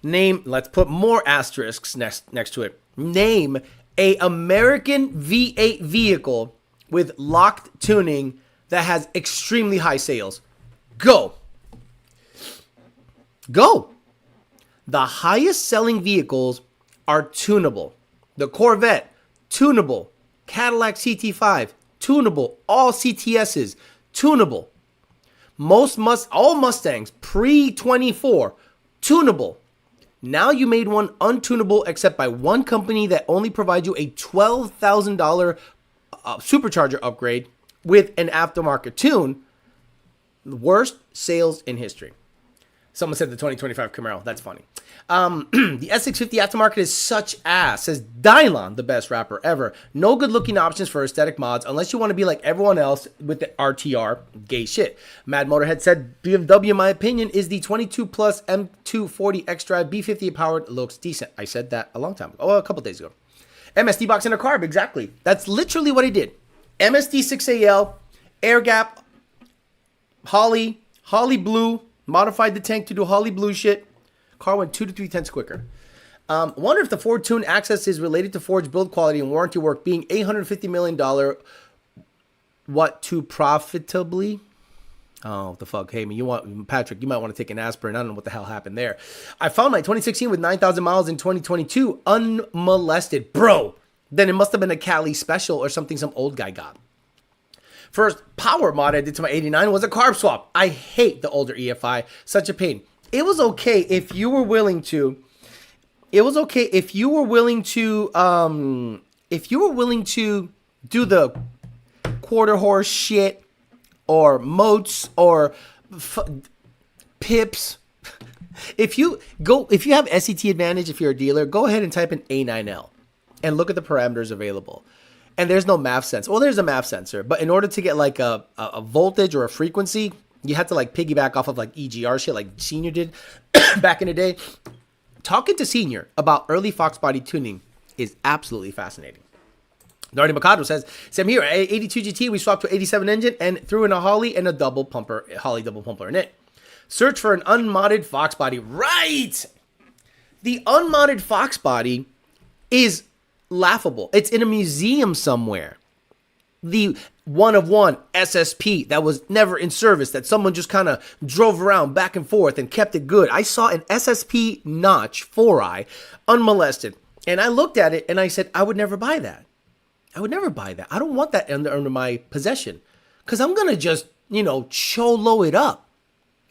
Let's put more asterisks next to it. Name a American V8 vehicle with locked tuning that has extremely high sales. Go. The highest selling vehicles are tunable. The Corvette, tunable. Cadillac CT5, tunable. All CTSs, tunable. All Mustangs pre-24, tunable. Now you made one untunable except by one company that only provides you a $12,000 Supercharger upgrade with an aftermarket tune. Worst sales in history. Someone said the 2025 Camaro. That's funny. The S650 aftermarket is such ass, says Dylon, the best rapper ever. No good looking options for aesthetic mods unless you want to be like everyone else with the RTR. Gay shit. Mad Motorhead said BMW, in my opinion, is the 22 plus M240 X-Drive B50 powered. Looks decent. I said that a long time ago. Oh, a couple days ago. MSD box in a carb. Exactly. That's literally what he did. MSD 6AL, air gap, Holley blue. Modified the tank to do Holley blue shit. Car went 2 to 3 tenths quicker. Wonder if the Ford Tune Access is related to Ford's build quality and warranty work being $850 million. What to profitably? Oh, what the fuck? Hey, Patrick, you might want to take an aspirin. I don't know what the hell happened there. I found my 2016 with 9,000 miles in 2022 unmolested. Bro, then it must have been a Cali special or something some old guy got. First power mod I did to my 89 was a carb swap. I hate the older EFI. Such a pain. It was okay if you were willing to. Do the quarter horse shit or moats or pips. If you have SET Advantage, if you're a dealer, go ahead and type in A9L and look at the parameters available. And there's no MAF sensor. Well, there's a MAF sensor, but in order to get like a voltage or a frequency, you have to like piggyback off of like EGR shit like Senior did back in the day. talking to Senior about early Fox body tuning is absolutely fascinating. Nardi Mikado says, Sam here, 82 GT, we swapped to 87 engine and threw in a Holly and a Holly double pumper in it. Search for an unmodded Fox body. Right! The unmodded Fox body is laughable. It's in a museum somewhere. The one of one SSP that was never in service, that someone just kind of drove around back and forth and kept it good. I saw an SSP notch 4i unmolested, and I looked at it and I said, I would never buy that. I would never buy that. I don't want that under my possession, because I'm going to just, cholo it up.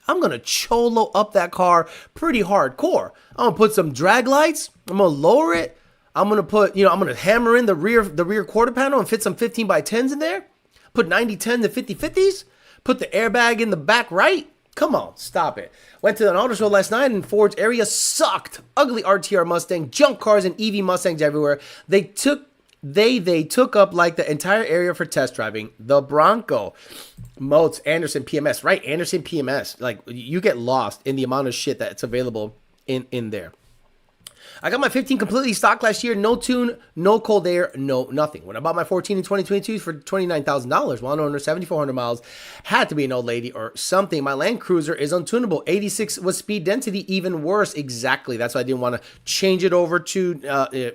I'm going to cholo up that car pretty hardcore. I'm going to put some drag lights. I'm going to lower it. I'm going to put, I'm going to hammer in the rear quarter panel and fit some 15 by 10s in there. Put 90-10s and 50-50s. Put the airbag in the back right. Come on, stop it. Went to an auto show last night and Ford's area sucked. Ugly RTR Mustang, junk cars and EV Mustangs everywhere. They took up like the entire area for test driving. The Bronco, Moats, Anderson, PMS, right? Anderson, PMS. Like, you get lost in the amount of shit that's available in there. I got my 15 completely stock last year. No tune, no cold air, no nothing. When I bought my 14 in 2022 for $29,000, one owner, 7,400 miles, had to be an old lady or something. My Land Cruiser is untunable. 86 was speed density, even worse. Exactly. That's why I didn't want to change it over to...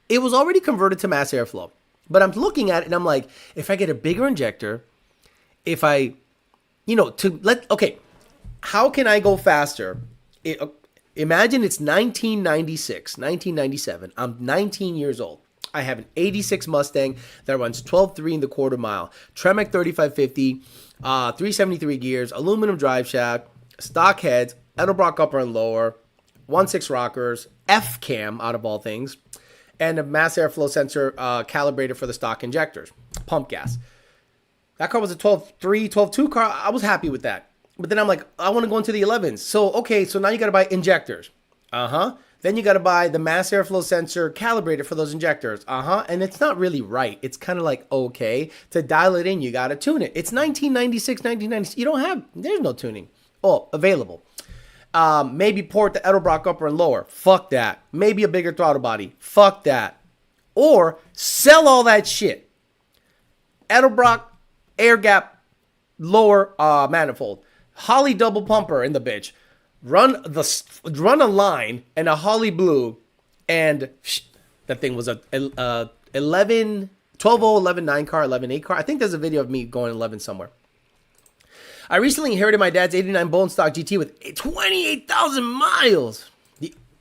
It was already converted to mass airflow, but I'm looking at it and I'm like, if I get a bigger injector, if I, how can I go faster? Imagine it's 1996, 1997. I'm 19 years old. I have an 86 Mustang that runs 12.3 in the quarter mile, Tremec 3550, 373 gears, aluminum drive shaft, stock heads, Edelbrock upper and lower, 1.6 rockers, F-cam out of all things, and a mass airflow sensor calibrated for the stock injectors, pump gas. That car was a 12.3, 12.2 car. I was happy with that. But then I'm like, I want to go into the 11s. So now you got to buy injectors. Then you got to buy the mass airflow sensor calibrated for those injectors. And it's not really right. It's kind of like, okay, to dial it in, you got to tune it. It's 1996, 1996. There's no tuning. Oh, available. Maybe port the Edelbrock upper and lower. Fuck that. Maybe a bigger throttle body. Fuck that. Or sell all that shit. Edelbrock air gap lower manifold. Holly double pumper in the bitch. Run a line and a Holly blue, and that thing was a 11 9 car, 11 8 car. I think there's a video of me going 11 somewhere. I recently inherited my dad's 89 Bone Stock GT with 28,000 miles.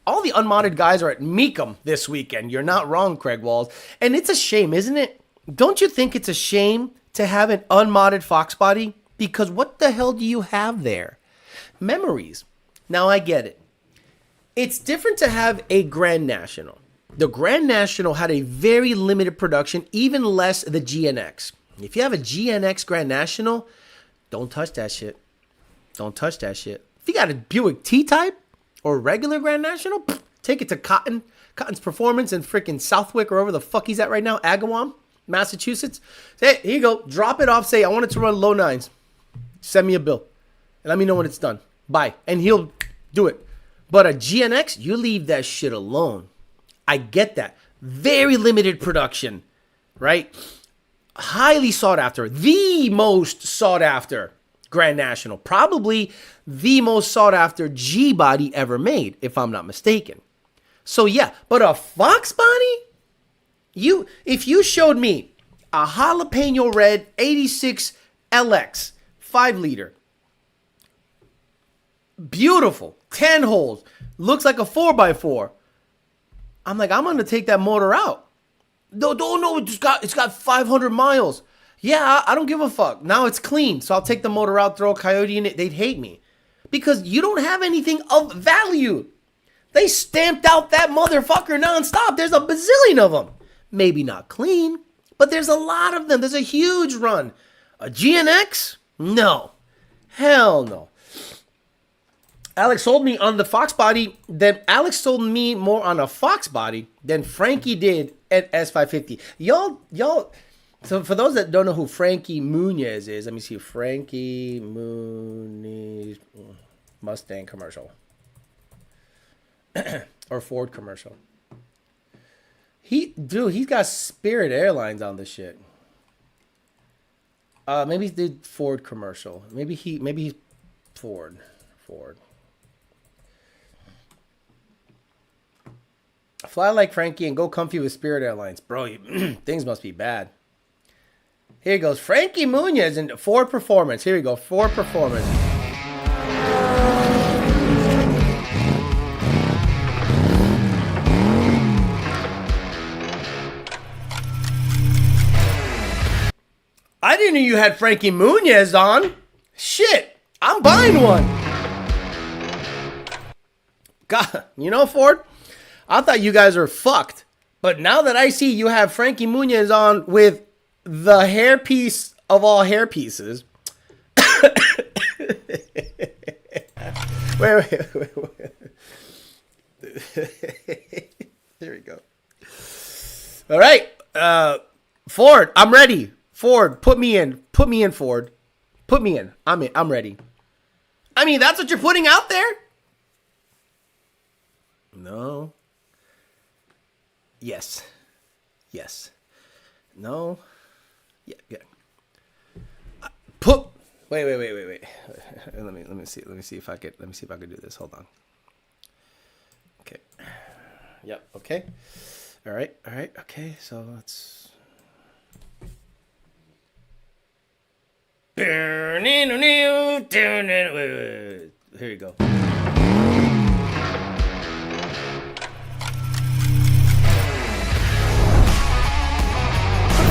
All the unmodded guys are at Meekum this weekend. You're not wrong, Craig Walls. And it's a shame, isn't it? Don't you think it's a shame to have an unmodded Fox body? Because what the hell do you have there? Memories. Now I get it. It's different to have a Grand National. The Grand National had a very limited production, even less the GNX. If you have a GNX Grand National, don't touch that shit. Don't touch that shit. If you got a Buick T-Type or regular Grand National, take it to Cotton's Performance in freaking Southwick or wherever the fuck he's at right now, Agawam, Massachusetts. Say, here you go. Drop it off. Say, I want it to run low nines. Send me a bill. And let me know when it's done. Bye. And he'll do it. But a GNX, you leave that shit alone. I get that. Very limited production, right? Highly sought after. The most sought after Grand National. Probably the most sought after G body ever made, if I'm not mistaken. So yeah, but a Fox body? If you showed me a jalapeno red 86 LX 5-liter, beautiful, 10 holes, looks like a 4x4. I'm like, I'm going to take that motor out. No, it's got 500 miles. Yeah, I don't give a fuck. Now it's clean, so I'll take the motor out, throw a Coyote in it. They'd hate me because you don't have anything of value. They stamped out that motherfucker nonstop. There's a bazillion of them. Maybe not clean, but there's a lot of them. There's a huge run. A GNX? No. Hell no. Alex sold me on the Fox body. Then Alex sold me more on a Fox body than Frankie did at S550. Y'all. So for those that don't know who Frankie Muniz is, let me see. Frankie Muniz Mustang commercial. or Ford commercial. He's got Spirit Airlines on this shit. Maybe he did Ford commercial. Maybe he's Ford. Fly like Frankie and go comfy with Spirit Airlines. Bro, things must be bad. Here he goes. Frankie Muniz and Ford Performance. Here we go. Ford Performance. I didn't know you had Frankie Muniz on. Shit, I'm buying one. God, you know, Ford, I thought you guys were fucked. But now that I see you have Frankie Muniz on with the hairpiece of all hairpieces. wait. Here we go. All right. Ford, I'm ready. Ford, put me in. Put me in, Ford. Put me in. I'm in. I'm ready. I mean, that's what you're putting out there? No. Yes. Yes. No. Yeah. Put. Wait. Let me see. Let me see if I could do this. Hold on. Okay. Yep. Okay. All right. Okay. So let's. Here you go.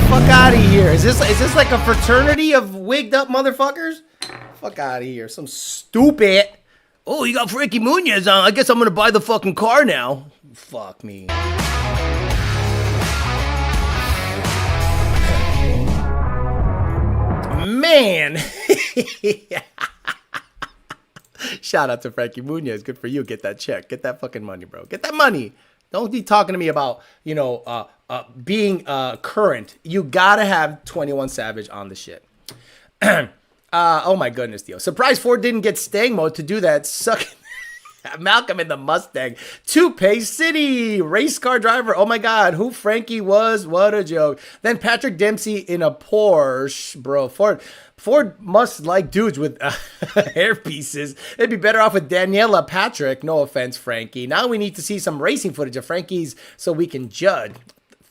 Fuck out of here. Is this like a fraternity of wigged up motherfuckers? Fuck out of here. Some stupid. Oh, you got Frankie Muniz on. I guess I'm gonna buy the fucking car now. Fuck me. Man. Shout out to Frankie Muniz. Good for you. Get that check. Get that fucking money, bro. Get that money. Don't be talking to me about, being current. You gotta have 21 Savage on the shit. Oh my goodness, Theo. Surprised Ford didn't get Stang mode to do that. Suck. Malcolm in the Mustang. Toupee City. Race car driver. Oh my God. Who Frankie was. What a joke. Then Patrick Dempsey in a Porsche. Bro, Ford must like dudes with hair pieces. They'd be better off with Daniela Patrick. No offense, Frankie. Now we need to see some racing footage of Frankie's so we can judge.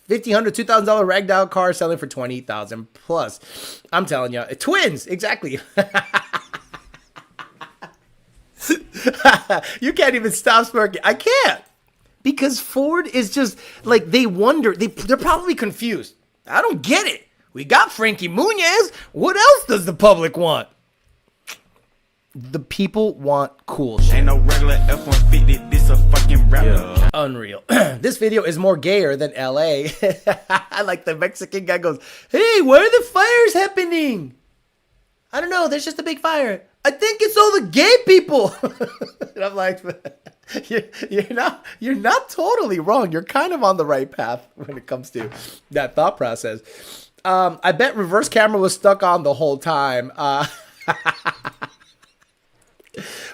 $1,500, $2,000 ragdoll car selling for $20,000 plus. I'm telling you. Twins. Exactly. You can't even stop smirking. I can't. Because Ford is just like, they wonder. They're probably confused. I don't get it. We got Frankie Muniz. What else does the public want? The people want cool shit. Ain't no regular F-150, this a fucking rap. Yeah. Unreal. This video is more gayer than LA. I like the Mexican guy goes, hey, where are the fires happening? I don't know. There's just a big fire. I think it's all the gay people. And I'm like, you're not totally wrong. You're kind of on the right path when it comes to that thought process. I bet reverse camera was stuck on the whole time.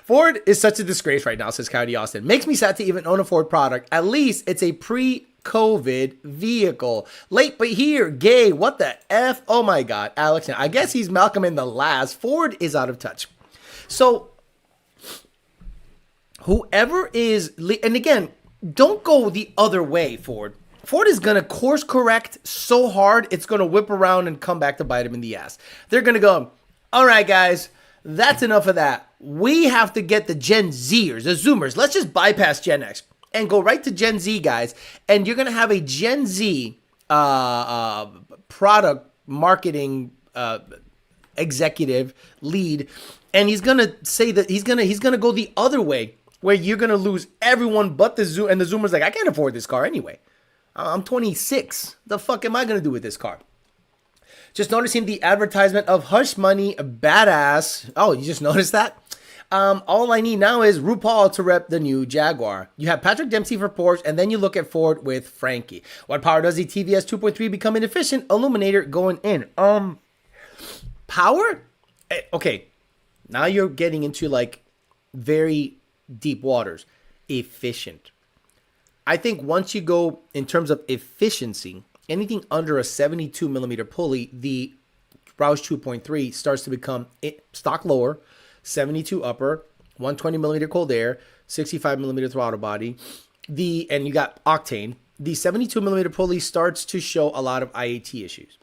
Ford is such a disgrace right now, says Coyote Austin. Makes me sad to even own a Ford product. At least it's a pre-COVID vehicle. Late but here, gay, what the F? Oh my God, Alex, I guess he's Malcolm in the last. Ford is out of touch. So, whoever is, and again, don't go the other way, Ford. Ford is going to course correct so hard, it's going to whip around and come back to bite him in the ass. They're going to go, all right, guys, that's enough of that. We have to get the Gen Zers, the Zoomers. Let's just bypass Gen X and go right to Gen Z, guys. And you're going to have a Gen Z product marketing executive lead. And he's going to say that he's going to go the other way, where you're going to lose everyone but the Zoom. And the Zoomer's like, I can't afford this car anyway. I'm 26. The fuck am I going to do with this car? Just noticing the advertisement of Hush Money Badass. Oh, you just noticed that? All I need now is RuPaul to rep the new Jaguar. You have Patrick Dempsey for Porsche, and then you look at Ford with Frankie. What power does the TVS 2.3 become inefficient? Illuminator going in. Power? Okay, now you're getting into like very deep waters. efficient. I think once you go in terms of efficiency, anything under a 72 millimeter pulley, the Roush 2.3 starts to become stock lower, 72 upper, 120 millimeter cold air, 65 millimeter throttle body. And you got octane. The 72 millimeter pulley starts to show a lot of IAT issues.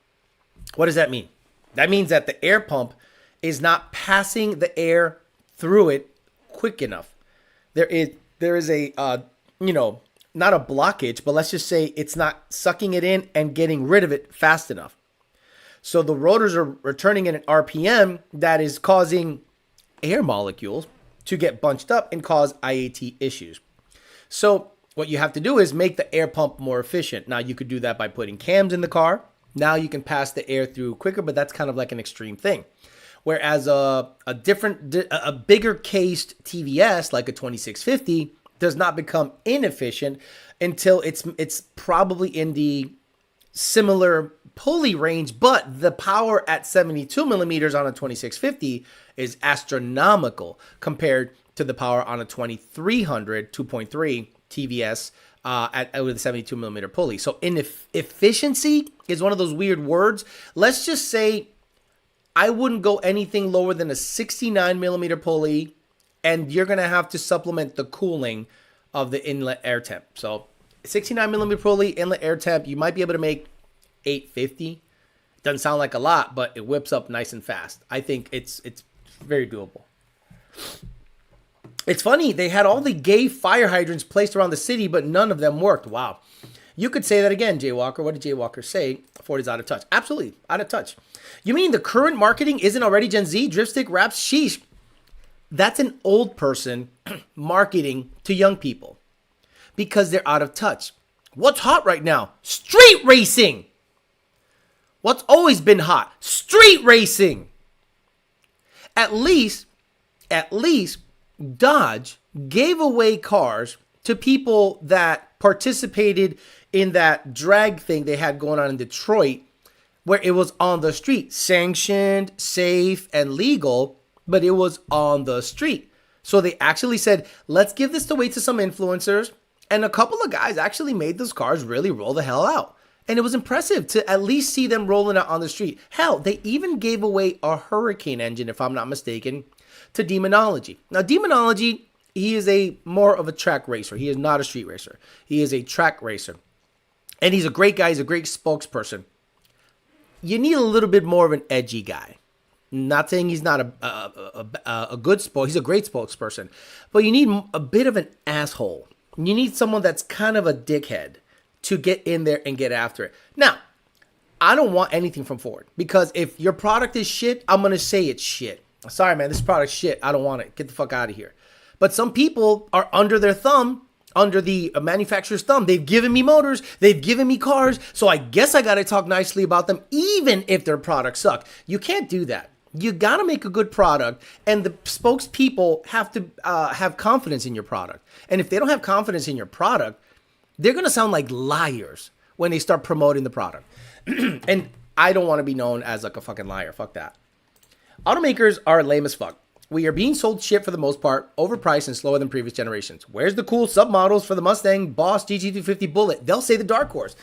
What does that mean? That means that the air pump is not passing the air through it quick enough. There is a not a blockage, but let's just say it's not sucking it in and getting rid of it fast enough. So the rotors are returning at an RPM that is causing air molecules to get bunched up and cause IAT issues. So what you have to do is make the air pump more efficient. Now you could do that by putting cams in the car. Now you can pass the air through quicker, but that's kind of like an extreme thing. Whereas a bigger cased TVS like a 2650 does not become inefficient until it's probably in the similar pulley range, but the power at 72 millimeters on a 2650 is astronomical compared to the power on a 2300 2.3 TVS with a 72 millimeter pulley. So efficiency is one of those weird words. Let's just say I wouldn't go anything lower than a 69 millimeter pulley, and you're going to have to supplement the cooling of the inlet air temp. So 69 millimeter pulley, inlet air temp, you might be able to make 850. Doesn't sound like a lot, but it whips up nice and fast. I think it's very doable. It's funny, they had all the gay fire hydrants placed around the city, but none of them worked. Wow. You could say that again, Jay Walker. What did Jay Walker say? Ford is out of touch. Absolutely, out of touch. You mean the current marketing isn't already Gen Z? Dripstick, raps, sheesh. That's an old person marketing to young people because they're out of touch. What's hot right now? Street racing. What's always been hot? Street racing. At least Dodge gave away cars to people that participated in that drag thing they had going on in Detroit, where it was on the street, sanctioned, safe, and legal, but it was on the street. So they actually said, let's give this away to some influencers. And a couple of guys actually made those cars really roll the hell out. And it was impressive to at least see them rolling out on the street. Hell, they even gave away a Hurricane engine, if I'm not mistaken, to Demonology. Now, Demonology, he is more of a track racer. He is not a street racer. He is a track racer. And he's a great guy. He's a great spokesperson. You need a little bit more of an edgy guy. Not saying he's not a good he's a great spokesperson. But you need a bit of an asshole. You need someone that's kind of a dickhead to get in there and get after it. Now, I don't want anything from Ford, because if your product is shit, I'm going to say it's shit. Sorry, man, this product's shit. I don't want it. Get the fuck out of here. But some people are under their thumb, under the manufacturer's thumb. They've given me motors. They've given me cars. So I guess I got to talk nicely about them, even if their products suck. You can't do that. You got to make a good product, and the spokespeople have to have confidence in your product. And if they don't have confidence in your product, they're going to sound like liars when they start promoting the product. And I don't want to be known as like a fucking liar. Fuck that. Automakers are lame as fuck. We are being sold shit for the most part, overpriced and slower than previous generations. Where's the cool submodels for the Mustang, Boss, GT250 Bullet? They'll say the dark horse.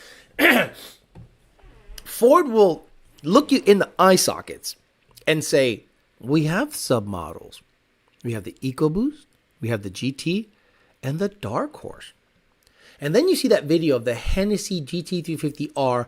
Ford will look you in the eye sockets and say, we have submodels. We have the EcoBoost, we have the GT, and the dark horse. And then you see that video of the Hennessy GT350R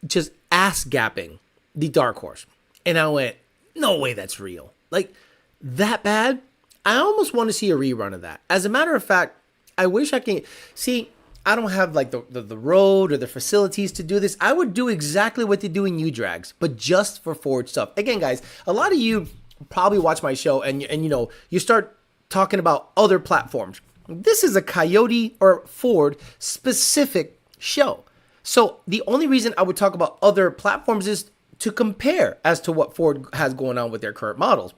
just ass-gapping the dark horse. And I went, no way that's real. Like, that bad? I almost want to see a rerun of that. As a matter of fact, I wish I can... See, I don't have like the road or the facilities to do this. I would do exactly what they do in U-Drags, but just for Ford stuff. Again, guys, a lot of you probably watch my show and you know, you start talking about other platforms. This is a Coyote or Ford specific show. So the only reason I would talk about other platforms is to compare as to what Ford has going on with their current models.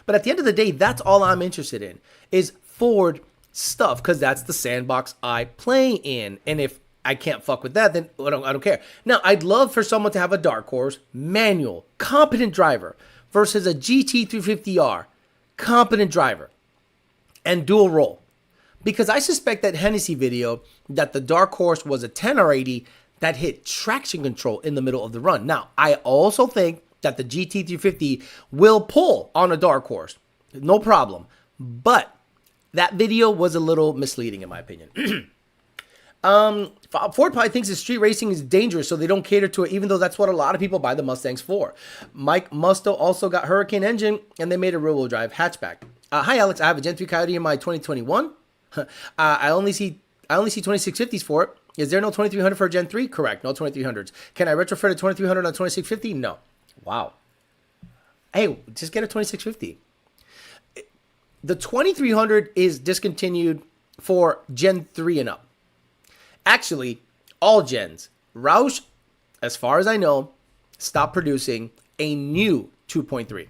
But at the end of the day, that's all I'm interested in is Ford stuff, because that's the sandbox I play in. And if I can't fuck with that, then I don't care. Now, I'd love for someone to have a dark horse, manual, competent driver versus a GT350R, competent driver, and dual roll. Because I suspect that Hennessy video that the dark horse was a 10R80 that hit traction control in the middle of the run. Now, I also think that the GT350 will pull on a dark horse. No problem. But that video was a little misleading in my opinion. Ford probably thinks that street racing is dangerous, so they don't cater to it, even though that's what a lot of people buy the Mustangs for. Mike Musto also got Hurricane engine, and they made a rear-wheel drive hatchback. Hi, Alex. I have a Gen 3 Coyote in my 2021. I only see 2650s for it. Is there no 2300 for a Gen 3? Correct. No 2300s. Can I retrofit a 2300 on 2650? No. Wow. Hey, just get a 2650. The 2300 is discontinued for Gen 3 and up. Actually, all gens. Roush, as far as I know, stopped producing a new 2.3.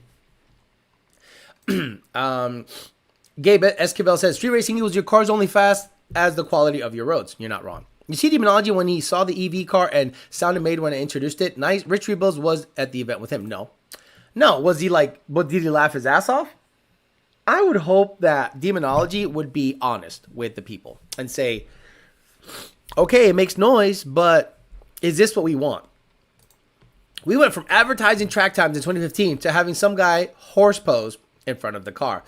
Gabe Esquivel says, street racing equals your car's only fast as the quality of your roads. You're not wrong. You see Demonology when he saw the EV car and sound it made when I introduced it. Nice. Rich Rebuilds was at the event with him. No. Was he like, but did he laugh his ass off? I would hope that Demonology would be honest with the people and say, okay, it makes noise, but is this what we want? We went from advertising track times in 2015 to having some guy horse pose in front of the car.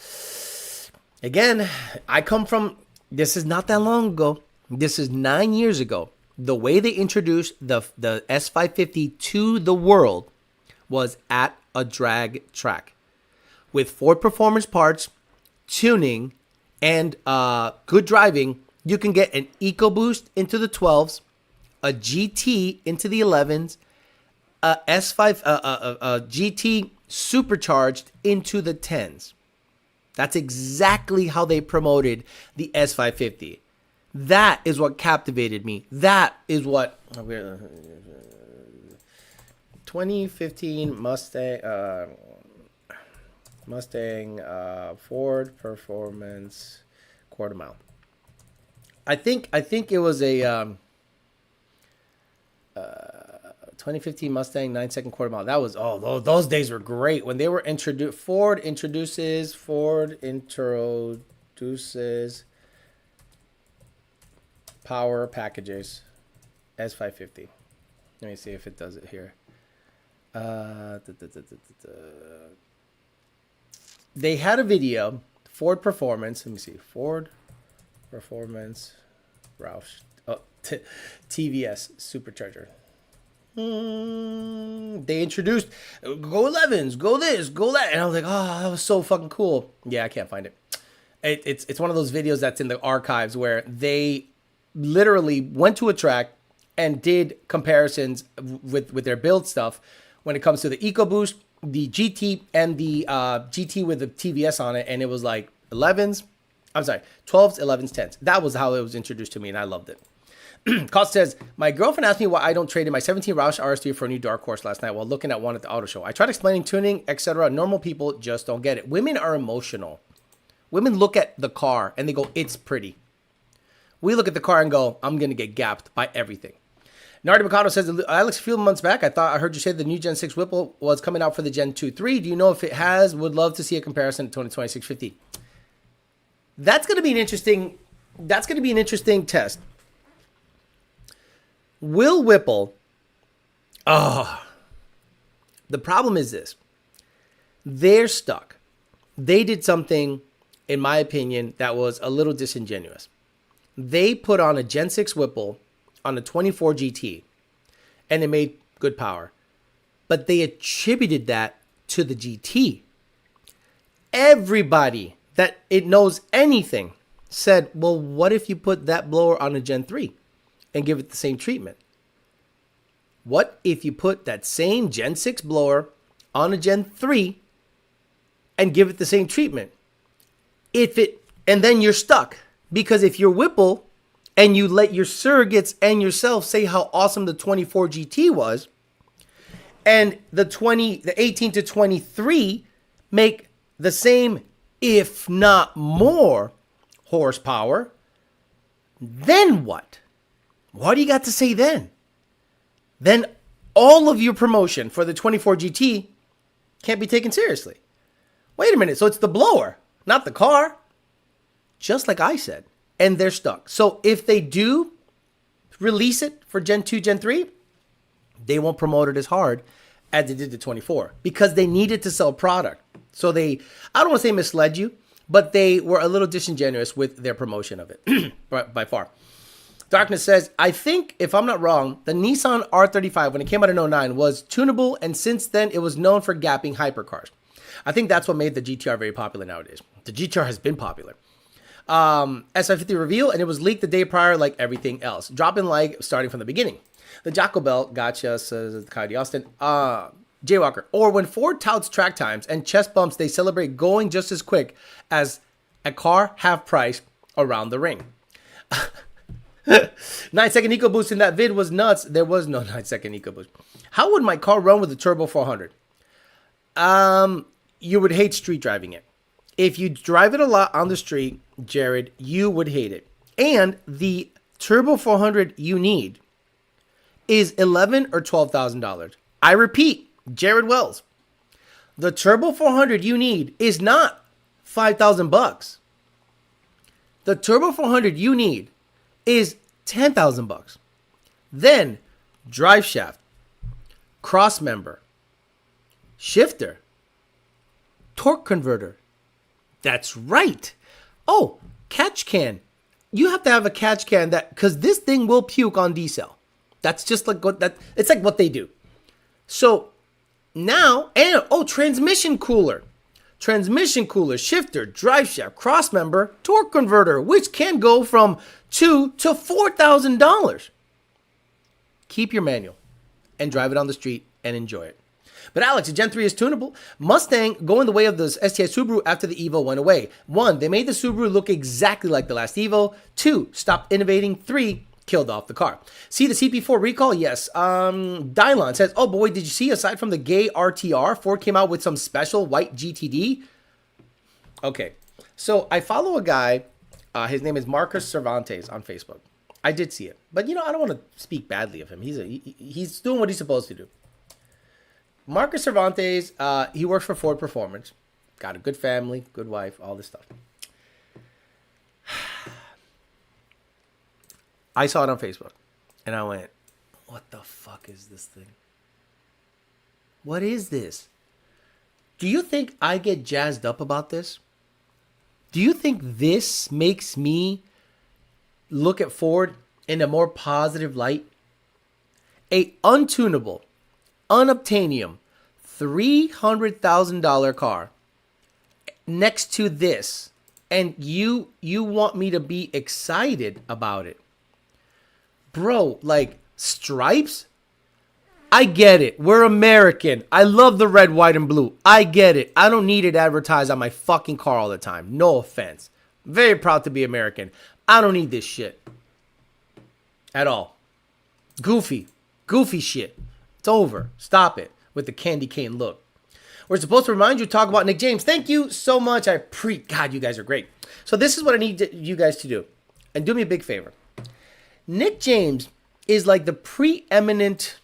Again, I come from, this is not that long ago. This is 9 years ago. The way they introduced the S550 to the world was at a drag track with Ford Performance parts, tuning, and good driving. You can get an EcoBoost into the 12s, a GT into the 11s, a GT supercharged into the 10s. That's exactly how they promoted the S550. That is what captivated me. That is what 2015 Mustang Ford Performance quarter mile. I think it was a 2015 Mustang 9-second quarter mile. That was those days were great when they were introduced. Ford introduces power packages S550. Let me see if it does it here. They had a video, Ford Performance. Let me see, Ford Performance Roush. TVS Supercharger. They introduced go 11s, go this, go that, and I was like, oh, that was so fucking cool. Yeah, I can't find it. It's one of those videos that's in the archives where they literally went to a track and did comparisons with their build stuff when it comes to the EcoBoost, the GT, and the GT with the TVS on it, and it was like 11s. I'm sorry, 12s, 11s, 10s. That was how it was introduced to me, and I loved it. Cost says, my girlfriend asked me why I don't trade in my 17 Roush RS3 for a new dark horse last night while looking at one at the auto show. I tried explaining tuning, etc. Normal people just don't get it. Women are emotional. Women look at the car and they go, it's pretty. We look at the car and go, I'm going to get gapped by everything. Nardi Mikado says, Alex, a few months back, I heard you say the new Gen 6 Whipple was coming out for the Gen 2.3. Do you know if it has? Would love to see a comparison to 2650. That's going to be an interesting test. Will Whipple, the problem is this. They're stuck. They did something, in my opinion, that was a little disingenuous. They put on a Gen 6 Whipple on a 24 GT, and it made good power. But they attributed that to the GT. Everybody that it knows anything said, well, what if you put that blower on a Gen 3 and give it the same treatment? What if you put that same Gen 6 blower on a Gen 3 and give it the same treatment? And then you're stuck. Because if you're Whipple and you let your surrogates and yourself say how awesome the 24 GT was, and the 18 to 23 make the same, if not more, horsepower, then what? What do you got to say then? Then all of your promotion for the 24 GT can't be taken seriously. Wait a minute, so it's the blower, not the car. Just like I said, and they're stuck. So if they do release it for Gen 2, Gen 3, they won't promote it as hard as they did the 24 because they needed to sell product. So I don't want to say misled you, but they were a little disingenuous with their promotion of it by far. Darkness says, I think, if I'm not wrong, the Nissan R35, when it came out in 09, was tunable, and since then, it was known for gapping hypercars. I think that's what made the GTR very popular nowadays. The GTR has been popular. SI50 reveal, and it was leaked the day prior like everything else. Dropping like starting from the beginning. The Jocko Bell, gotcha, says Coyote Austin. Jaywalker. Or when Ford touts track times and chest bumps, they celebrate going just as quick as a car half price around the ring. 9-second EcoBoost in that vid was nuts. There was no 9-second EcoBoost. How would my car run with a turbo 400? You would hate street driving it. If you drive it a lot on the street, Jared, you would hate it. And the turbo 400 you need is $11,000 or $12,000. I repeat, Jared Wells, the turbo 400 you need is not $5,000. The turbo 400 you need is $10,000. Then drive shaft, cross member, shifter, torque converter. That's right. Oh, catch can. You have to have a catch can because this thing will puke on decel. That's just like it's like what they do. So now, transmission cooler, shifter, drive shaft, cross member, torque converter, which can go from $2,000 to $4,000. Keep your manual and drive it on the street and enjoy it. But Alex, the Gen 3 is tunable. Mustang going the way of the STI Subaru after the Evo went away. 1, they made the Subaru look exactly like the last Evo. 2, stopped innovating. 3, killed off the car. See the CP4 recall? Yes. Dylon says, oh boy, did you see, aside from the gay RTR, Ford came out with some special white GTD? Okay. So I follow a guy. His name is Marcus Cervantes on Facebook. I did see it. But, I don't want to speak badly of him. He's doing what he's supposed to do. Marcus Cervantes, he works for Ford Performance. Got a good family, good wife, all this stuff. I saw it on Facebook, and I went, what the fuck is this thing? What is this? Do you think I get jazzed up about this? Do you think this makes me look at Ford in a more positive light? A untunable, unobtainium, $300,000 car next to this, and you want me to be excited about it? Bro, like, stripes? I get it. We're American. I love the red, white, and blue. I get it. I don't need it advertised on my fucking car all the time. No offense. Very proud to be American. I don't need this shit at all. Goofy shit. It's over. Stop it with the candy cane look. We're supposed to remind you to talk about Nick James. Thank you so much. God, you guys are great. So this is what I need you guys to do. And do me a big favor. Nick James is like the preeminent,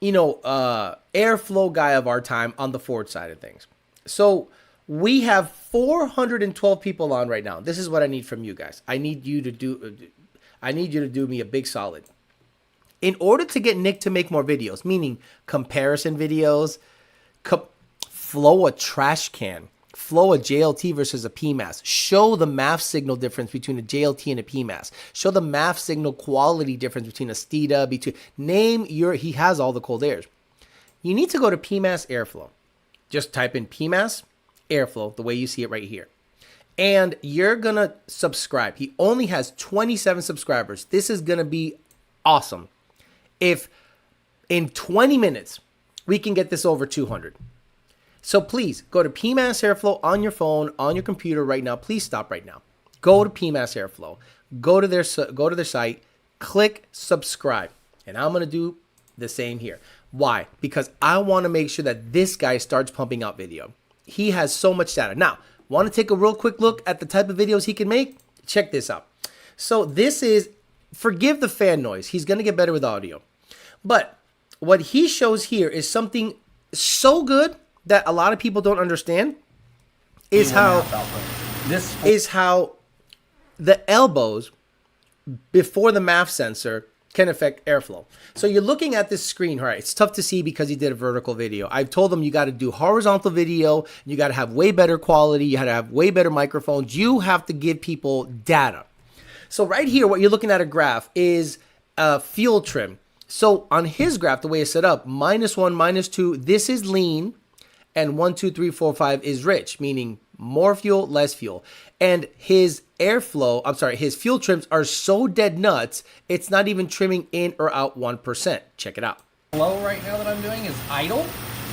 airflow guy of our time on the Ford side of things. So we have 412 people on right now. This is what I need from you guys. I need you to do me a big solid. In order to get Nick to make more videos, meaning comparison videos, flow a trash can, flow a JLT versus a PMAS, show the MAF signal difference between a JLT and a PMAS, show the MAF signal quality difference between a Steeda, he has all the cold airs. You need to go to PMAS Airflow. Just type in PMAS Airflow, the way you see it right here. And you're going to subscribe. He only has 27 subscribers. This is going to be awesome. If in 20 minutes, we can get this over 200. So please go to PMAS Airflow on your phone, on your computer right now. Please stop right now. Go to PMAS Airflow. Go to their site. Click subscribe. And I'm going to do the same here. Why? Because I want to make sure that this guy starts pumping out video. He has so much data. Now, want to take a real quick look at the type of videos he can make? Check this out. So this is, forgive the fan noise. He's going to get better with audio. But what he shows here is something so good that a lot of people don't understand is how the elbows before the MAF sensor can affect airflow. So you're looking at this screen, all right, it's tough to see because he did a vertical video. I've told him you got to do horizontal video, you got to have way better quality, you got to have way better microphones, you have to give people data. So right here, what you're looking at a graph is fuel trim. So on his graph, the way it's set up, -1, -2, this is lean, and 1, 2, 3, 4, 5 is rich, meaning more fuel, less fuel. And his airflow, I'm sorry, his fuel trims are so dead nuts, it's not even trimming in or out 1%. Check it out. Low right now that I'm doing is idle.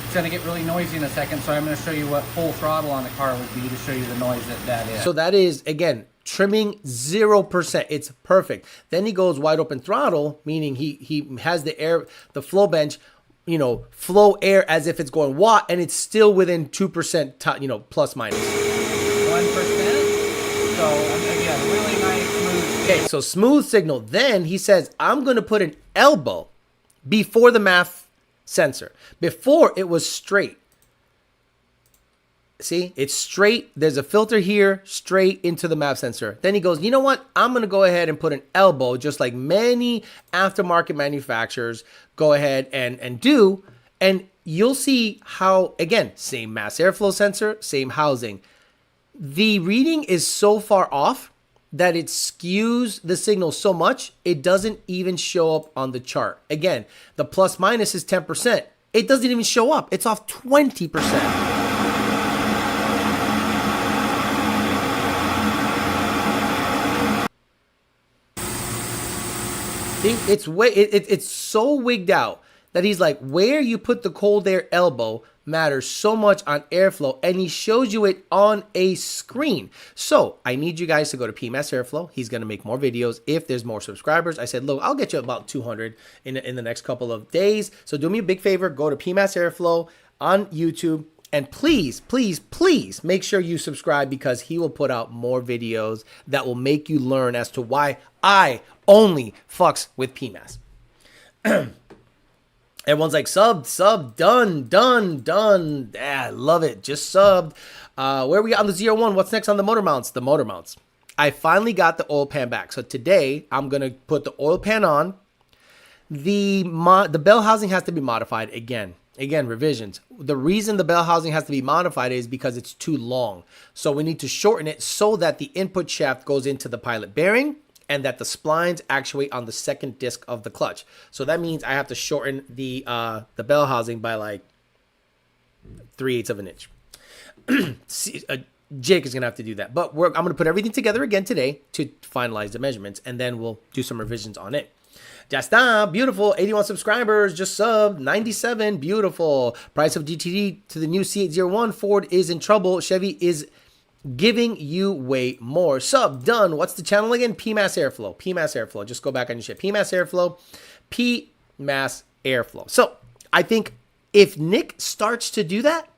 It's going to get really noisy in a second, so I'm going to show you what full throttle on the car would be to show you the noise that is. So that is, again, trimming 0%. It's perfect. Then he goes wide open throttle, meaning he has the flow bench, you know, flow air as if it's going watt, and it's still within 2%, you know, plus minus. 1%. So again, really nice, smooth. Okay, so smooth signal. Then he says, I'm going to put an elbow before the MAF sensor. Before it was straight. See, it's straight. There's a filter here, straight into the MAF sensor. Then he goes, you know what? I'm going to go ahead and put an elbow, just like many aftermarket manufacturers go ahead and do. And you'll see how, again, same mass airflow sensor, same housing. The reading is so far off that it skews the signal so much, it doesn't even show up on the chart. Again, the plus minus is 10%. It doesn't even show up. It's off 20%. See, it's so wigged out that he's like, where you put the cold air elbow matters so much on airflow, and he shows you it on a screen. So I need you guys to go to PMAS Airflow. He's going to make more videos if there's more subscribers. I said, look, I'll get you about 200 in the next couple of days. So do me a big favor, go to PMAS Airflow on YouTube, and please, please, please make sure you subscribe, because he will put out more videos that will make you learn as to why I only fucks with PMAS. Everyone's like, sub, done. Yeah, I love it. Just subbed. Where are we on the 01? What's next on the motor mounts? The motor mounts. I finally got the oil pan back. So today, I'm going to put the oil pan on. The bell housing has to be modified again. Again, revisions. The reason the bell housing has to be modified is because it's too long. So we need to shorten it so that the input shaft goes into the pilot bearing, and that the splines actuate on the second disc of the clutch. So that means I have to shorten the bell housing by like 3/8 of an inch. Jake is going to have to do that. But I'm going to put everything together again today to finalize the measurements, and then we'll do some revisions on it. Ya está, beautiful. 81 subscribers, just subbed. 97, beautiful. Price of GTD to the new C801. Ford is in trouble. Chevy is giving you way more. Sub, done. What's the channel again? PMAS Airflow. PMAS Airflow. Just go back on your shit. PMAS Airflow. PMAS Airflow. So I think if Nick starts to do that,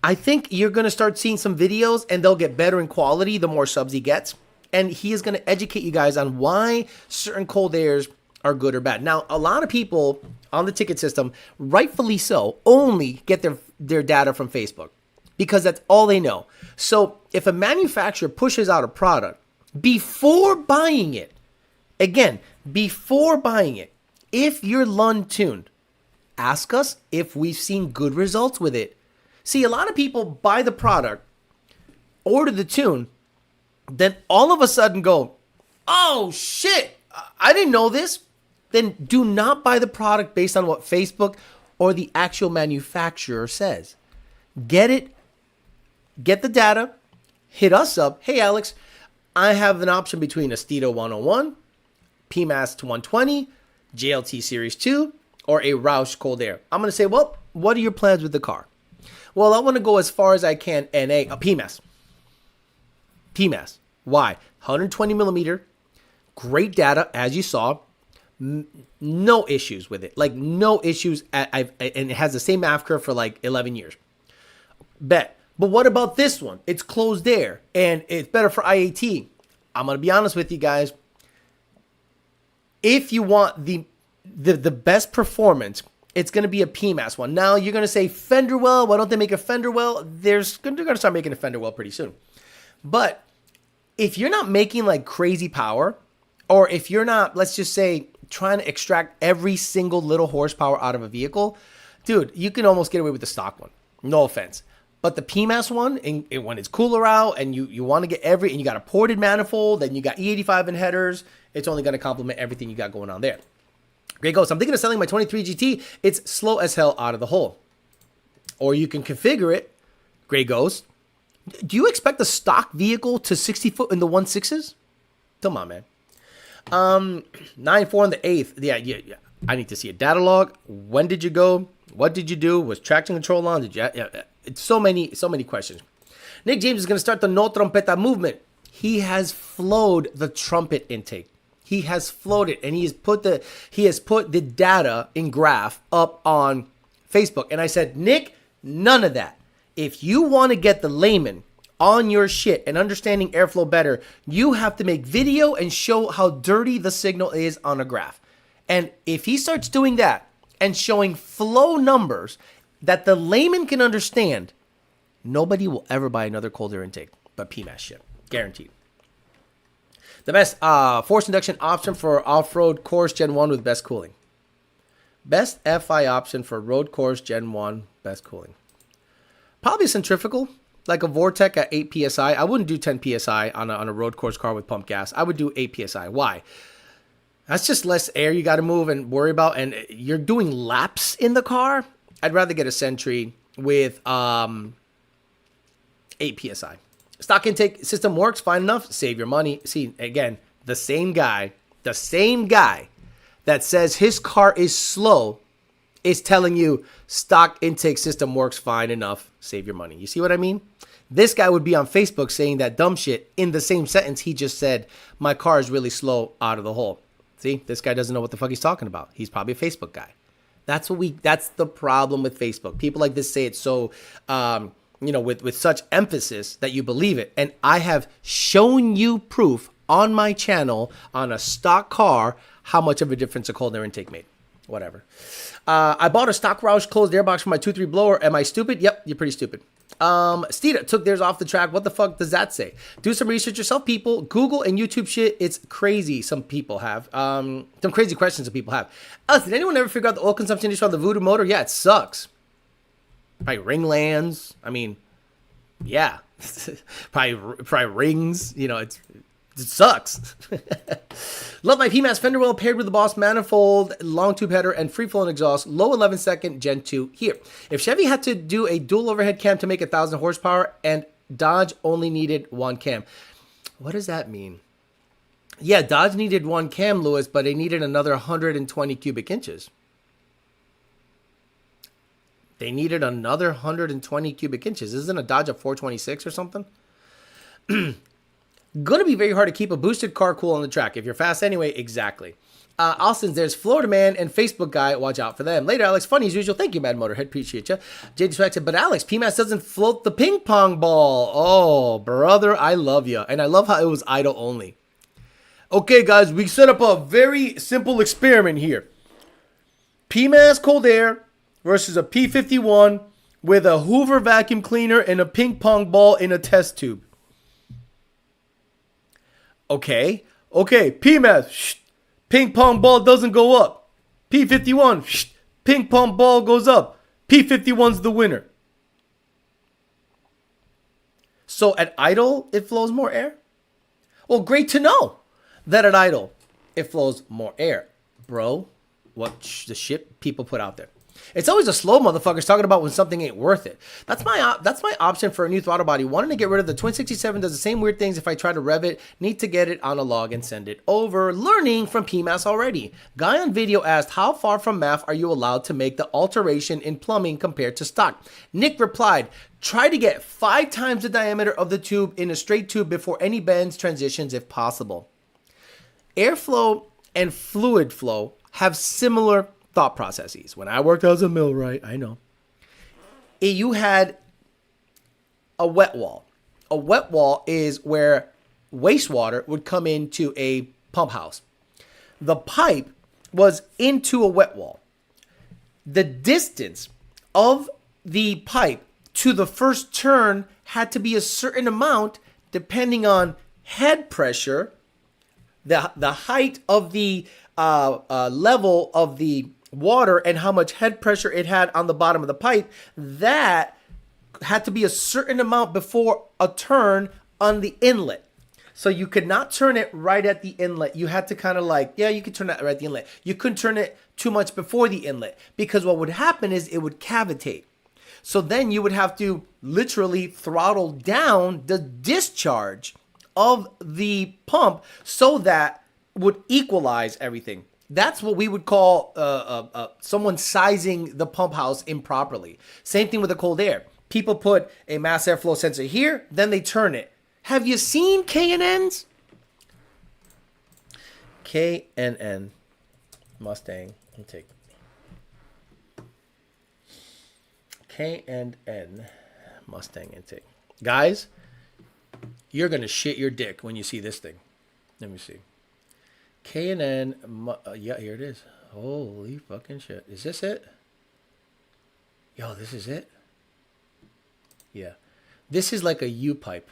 I think you're going to start seeing some videos, and they'll get better in quality the more subs he gets. And he is going to educate you guys on why certain cold airs are good or bad. Now, a lot of people on the ticket system, rightfully so, only get their data from Facebook, because that's all they know. So if a manufacturer pushes out a product before buying it, again, before buying it, if you're Lund tuned, ask us if we've seen good results with it. See, a lot of people buy the product, order the tune, then all of a sudden go, oh shit, I didn't know this. Then do not buy the product based on what Facebook or the actual manufacturer says. Get it. Get the data, hit us up. Hey, Alex, I have an option between a Steedo 101, PMAS 120, JLT Series 2, or a Roush Cold Air. I'm going to say, well, what are your plans with the car? Well, I want to go as far as I can, NA, a PMAS. PMAS. Why? 120 millimeter, great data, as you saw. No issues with it. Like, no issues. And it has the same AF curve for like 11 years. Bet. But what about this one? It's closed air, and it's better for IAT. I'm going to be honest with you guys. If you want the best performance, it's going to be a PMAS one. Now, you're going to say fender well. Why don't they make a fender well? They're going to start making a fender well pretty soon. But if you're not making like crazy power, or if you're not, let's just say, trying to extract every single little horsepower out of a vehicle, dude, you can almost get away with the stock one. No offense. But the PMAS one, and when it's cooler out and you want to get and you got a ported manifold and you got E85 in headers, it's only going to complement everything you got going on there. Great Ghost. I'm thinking of selling my 23 GT. It's slow as hell out of the hole. Or you can configure it. Great Ghost. Do you expect a stock vehicle to 60 foot in the 1.6s? Come on, man. 9.4 on the 8th. Yeah. I need to see a data log. When did you go? What did you do? Was traction control on? Did you? Yeah. It's so many questions. Nick James is going to start the no trompeta movement. He has flowed the trumpet intake. He has flowed it, and he has put the data in graph up on Facebook. And I said, Nick, none of that. If you want to get the layman on your shit and understanding airflow better, you have to make video and show how dirty the signal is on a graph. And if he starts doing that and showing flow numbers that the layman can understand, nobody will ever buy another cold air intake but PMAS shit. Guaranteed. The best forced induction option for off-road course Gen 1 with best cooling. Best FI option for road course Gen 1, best cooling. Probably centrifugal, like a Vortec at 8 PSI. I wouldn't do 10 PSI on a road course car with pump gas. I would do 8 PSI. Why? That's just less air you got to move and worry about, and you're doing laps in the car. I'd rather get a Sentry with 8 PSI. Stock intake system works fine enough. Save your money. See, again, the same guy that says his car is slow is telling you stock intake system works fine enough. Save your money. You see what I mean? This guy would be on Facebook saying that dumb shit in the same sentence he just said, my car is really slow out of the hole. See, this guy doesn't know what the fuck he's talking about. He's probably a Facebook guy. That's the problem with Facebook. People like this say it so, with such emphasis that you believe it. And I have shown you proof on my channel on a stock car how much of a difference a cold air intake made. Whatever. I bought a stock Roush closed airbox for my 2.3 blower. Am I stupid? Yep, you're pretty stupid. Steeda took theirs off the track. What the fuck does that say? Do some research yourself, people. Google and YouTube shit. It's crazy. Some people have. Some crazy questions that people have. Did anyone ever figure out the oil consumption issue on the Voodoo motor? Yeah, it sucks. Probably ring lands. I mean, yeah. probably rings. It sucks. Love my PMAS fender well paired with the Boss manifold, long tube header, and free flowing exhaust. Low 11-second Gen 2 here. If Chevy had to do a dual overhead cam to make 1,000 horsepower and Dodge only needed one cam, what does that mean? Yeah, Dodge needed one cam, Lewis, but they needed another 120 cubic inches. They needed another 120 cubic inches. Isn't a Dodge a 426 or something? Going to be very hard to keep a boosted car cool on the track. If you're fast anyway, exactly. Austin's there's Florida Man and Facebook guy. Watch out for them. Later, Alex. Funny as usual. Thank you, Mad Motorhead. Appreciate you. JD Swag said, but Alex, PMAS doesn't float the ping pong ball. Oh, brother, I love you. And I love how it was idle only. Okay, guys, we set up a very simple experiment here. PMAS cold air versus a P51 with a Hoover vacuum cleaner and a ping pong ball in a test tube. Okay, PMAS, ping pong ball doesn't go up. P51, ping pong ball goes up. P51's the winner. So at idle, it flows more air? Well, great to know that at idle, it flows more air. Bro, what the shit people put out there. It's always the slow motherfuckers talking about when something ain't worth it. That's my option for a new throttle body. Wanting to get rid of the Twin 67 does the same weird things if I try to rev it. Need to get it on a log and send it over. Learning from PMAS already. Guy on video asked, how far from MAF are you allowed to make the alteration in plumbing compared to stock? Nick replied, try to get 5 times the diameter of the tube in a straight tube before any bends, transitions if possible. Airflow and fluid flow have similar thought processes. When I worked as a millwright, I know. You had a wet wall. A wet wall is where wastewater would come into a pump house. The pipe was into a wet wall. The distance of the pipe to the first turn had to be a certain amount depending on head pressure, the height of the level of the water and how much head pressure it had on the bottom of the pipe, that had to be a certain amount before a turn on the inlet. So you could not turn it right at the inlet. You had to kind of like, yeah, you could turn it right at the inlet. You couldn't turn it too much before the inlet, because what would happen is it would cavitate. So then you would have to literally throttle down the discharge of the pump so that would equalize everything. That's what we would call someone sizing the pump house improperly. Same thing with the cold air. People put a mass airflow sensor here, then they turn it. Have you seen K&Ns? K&N Mustang intake. K&N Mustang intake. Guys, you're going to shit your dick when you see this thing. Let me see. K&N, yeah, here it is. Holy fucking shit. Is this it? Yo, this is it? Yeah. This is like a U-pipe.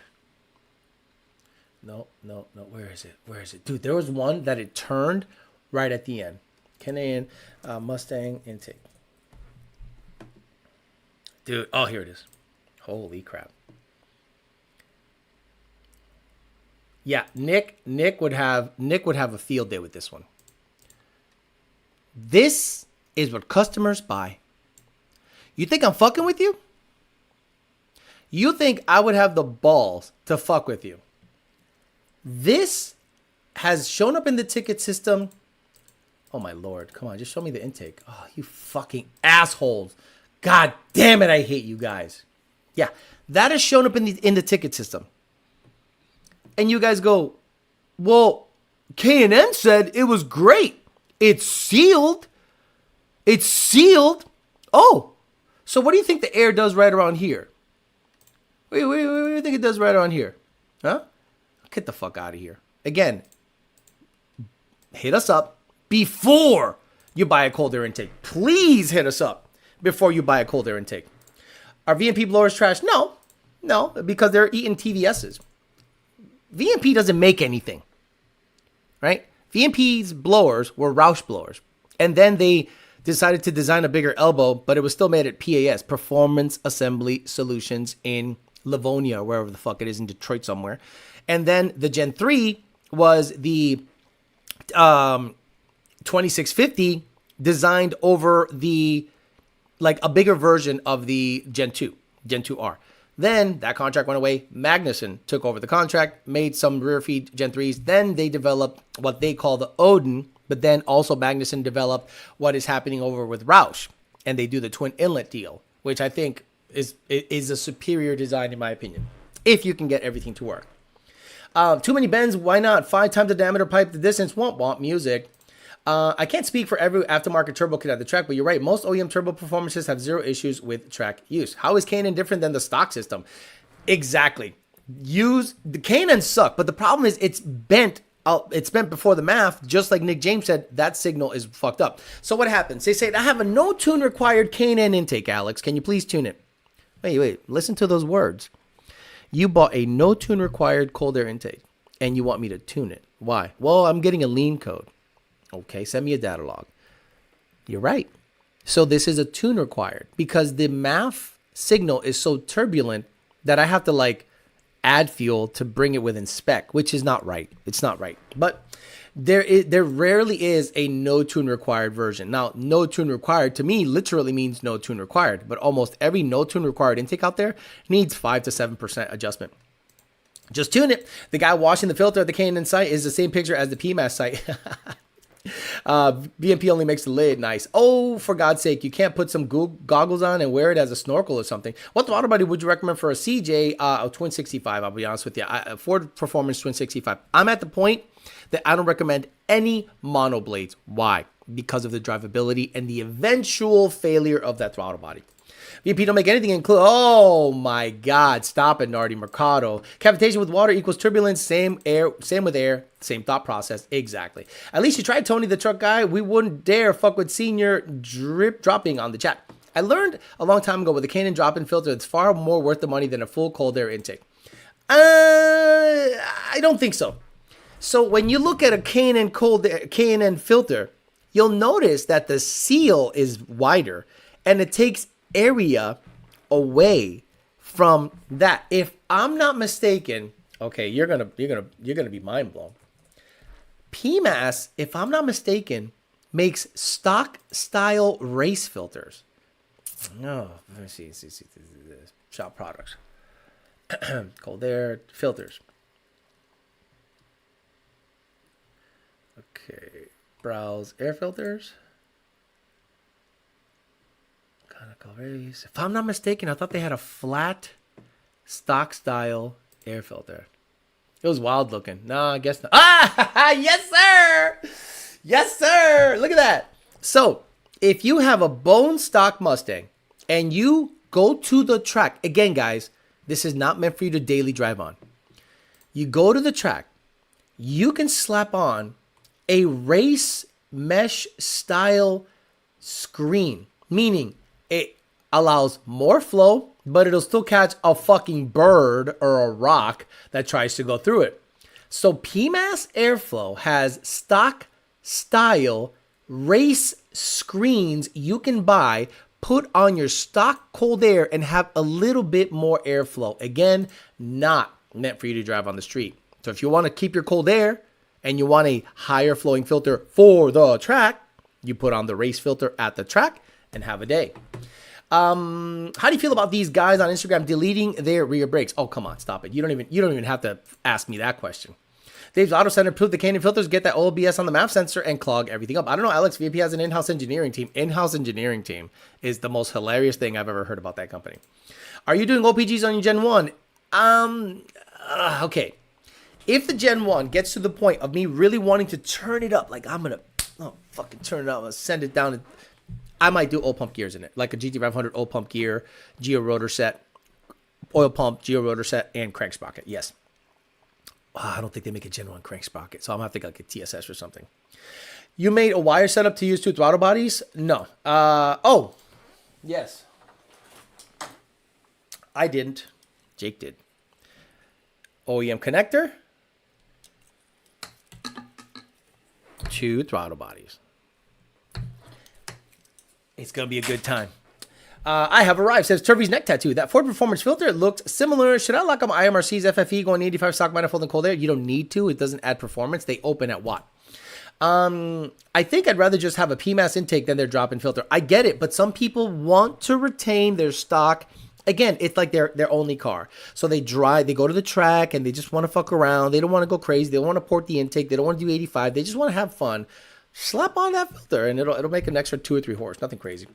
No. Where is it? Where is it? Dude, there was one that it turned right at the end. K&N Mustang intake. Dude, oh, here it is. Holy crap. Yeah, Nick would have a field day with this one. This is what customers buy. You think I'm fucking with you? You think I would have the balls to fuck with you? This has shown up in the ticket system. Oh my lord, come on, just show me the intake. Oh, you fucking assholes. God damn it, I hate you guys. Yeah, that has shown up in the ticket system. And you guys go, well, K&N said it was great. It's sealed. It's sealed. Oh, so what do you think the air does right around here? What do you think it does right around here? Huh? Get the fuck out of here. Again, hit us up before you buy a cold air intake. Please hit us up before you buy a cold air intake. Are VMP blowers trash? No, because they're eating TVSs. VMP doesn't make anything, right? VMP's blowers were Roush blowers. And then they decided to design a bigger elbow, but it was still made at PAS, Performance Assembly Solutions in Livonia, wherever the fuck it is, in Detroit somewhere. And then the Gen 3 was the 2650 designed over the, like a bigger version of the Gen 2, Gen 2R. Then that contract went away. Magnuson took over the contract, made some rear feed Gen 3s. Then they developed what they call the Odin, but then also Magnuson developed what is happening over with Roush. And they do the twin inlet deal, which I think is a superior design in my opinion, if you can get everything to work. Too many bends, why not? 5 times the diameter pipe, the distance, want music. I can't speak for every aftermarket turbo kit at the track, but you're right. Most OEM turbo performances have zero issues with track use. How is K&N different than the stock system? Exactly. The K&N suck, but the problem is it's bent. It's bent before the math, just like Nick James said. That signal is fucked up. So what happens? They say, I have a no tune required K&N intake, Alex. Can you please tune it? Wait. Listen to those words. You bought a no tune required cold air intake, and you want me to tune it. Why? Well, I'm getting a lean code. Okay, send me a data log. You're right. So this is a tune required because the MAF signal is so turbulent that I have to like add fuel to bring it within spec, which is not right. It's not right. But there rarely is a no tune required version. Now, no tune required to me literally means no tune required, but almost every no tune required intake out there needs 5 to 7% adjustment. Just tune it. The guy washing the filter at the K&N site is the same picture as the PMAS site. VMP only makes the lid nice. Oh, for God's sake, you can't put some goggles on and wear it as a snorkel or something. What throttle body would you recommend for a CJ? A Twin 65, I'll be honest with you. Ford Performance Twin 65. I'm at the point that I don't recommend any mono blades. Why? Because of the drivability and the eventual failure of that throttle body. VP don't make anything include. Oh my God! Stop it, Nardi Mercado. Cavitation with water equals turbulence. Same with air. Same thought process. Exactly. At least you tried, Tony the truck guy. We wouldn't dare fuck with senior dropping on the chat. I learned a long time ago with the K&N drop-in filter, it's far more worth the money than a full cold air intake. I don't think so. So when you look at a K&N filter, you'll notice that the seal is wider and it takes area away from that. If I'm not mistaken, okay, you're gonna be mind blown. PMAS, if I'm not mistaken, makes stock style race filters. No, let me see. Shop products. Cold air filters. Okay, browse air filters. Race. If I'm not mistaken, I thought they had a flat stock style air filter. It was wild looking. No, I guess not. Ah, yes, sir. Yes, sir. Look at that. So, if you have a bone stock Mustang and you go to the track, again, guys, this is not meant for you to daily drive on. You go to the track, you can slap on a race mesh style screen, meaning it allows more flow, but it'll still catch a fucking bird or a rock that tries to go through it. So PMAS Airflow has stock style race screens you can buy, put on your stock cold air, and have a little bit more airflow. Again, not meant for you to drive on the street. So if you want to keep your cold air and you want a higher flowing filter for the track, you put on the race filter at the track and have a day. How do you feel about these guys on Instagram deleting their rear brakes? Oh, come on, stop it. You don't even have to ask me that question. Dave's Auto Center proved the K&N filters get that OBS on the map sensor and clog everything up. I don't know, Alex, VP has an in-house engineering team. In-house engineering team is the most hilarious thing I've ever heard about that company. Are you doing OPGs on your Gen 1? Okay. If the Gen 1 gets to the point of me really wanting to turn it up, like I'm going to fucking turn it up, I'll send it down, and I might do oil pump gears in it, like a GT500 oil pump gear, geo rotor set, oil pump, geo rotor set, and crank sprocket. Yes. I don't think they make a Gen 1 crank sprocket, so I'm going to have to get like a TSS or something. You made a wire setup to use 2 throttle bodies? No. Yes. I didn't. Jake did. OEM connector. 2 throttle bodies. It's going to be a good time. I have arrived, says Turvey's neck tattoo. That Ford Performance filter looked similar. Should I lock up my IMRC's FFE going 85 stock manifold and cold air? You don't need to. It doesn't add performance. They open at watt. I think I'd rather just have a PMAS intake than their drop-in filter. I get it, but some people want to retain their stock. Again, it's like their only car. So they go to the track and they just want to fuck around. They don't want to go crazy. They don't want to port the intake. They don't want to do 85. They just want to have fun. Slap on that filter and it'll make an extra 2 or 3 horse. Nothing crazy.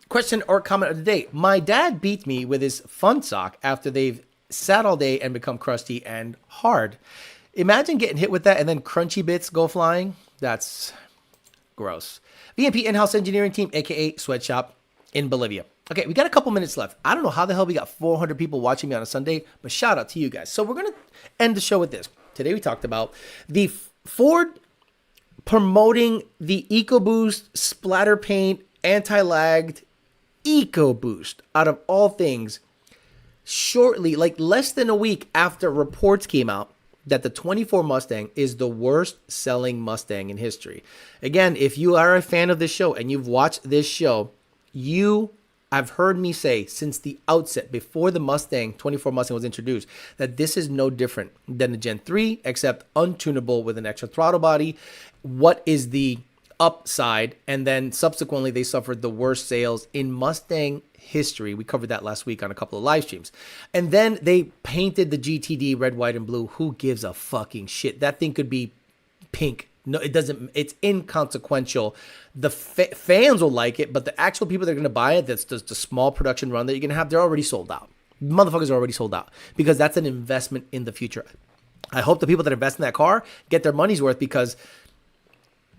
Question or comment of the day. My dad beat me with his fun sock after they've sat all day and become crusty and hard. Imagine getting hit with that and then crunchy bits go flying. That's gross. VMP in-house engineering team, aka sweatshop in Bolivia. Okay, we got a couple minutes left. I don't know how the hell we got 400 people watching me on a Sunday, but shout out to you guys. So we're going to end the show with this. Today we talked about the Ford promoting the EcoBoost splatter paint anti-lagged EcoBoost out of all things shortly, like less than a week after reports came out that the 24 Mustang is the worst selling Mustang in history. Again, if you are a fan of this show and you've watched this show, I've heard me say since the outset, before the 24 Mustang was introduced, that this is no different than the Gen 3, except untunable with an extra throttle body. What is the upside? And then subsequently, they suffered the worst sales in Mustang history. We covered that last week on a couple of live streams. And then they painted the GTD red, white, and blue. Who gives a fucking shit? That thing could be pink. No, it doesn't. It's inconsequential. The fans will like it, but the actual people that are going to buy it, that's just the small production run that you're going to have, they're already sold out. Motherfuckers are already sold out because that's an investment in the future. I hope the people that invest in that car get their money's worth, because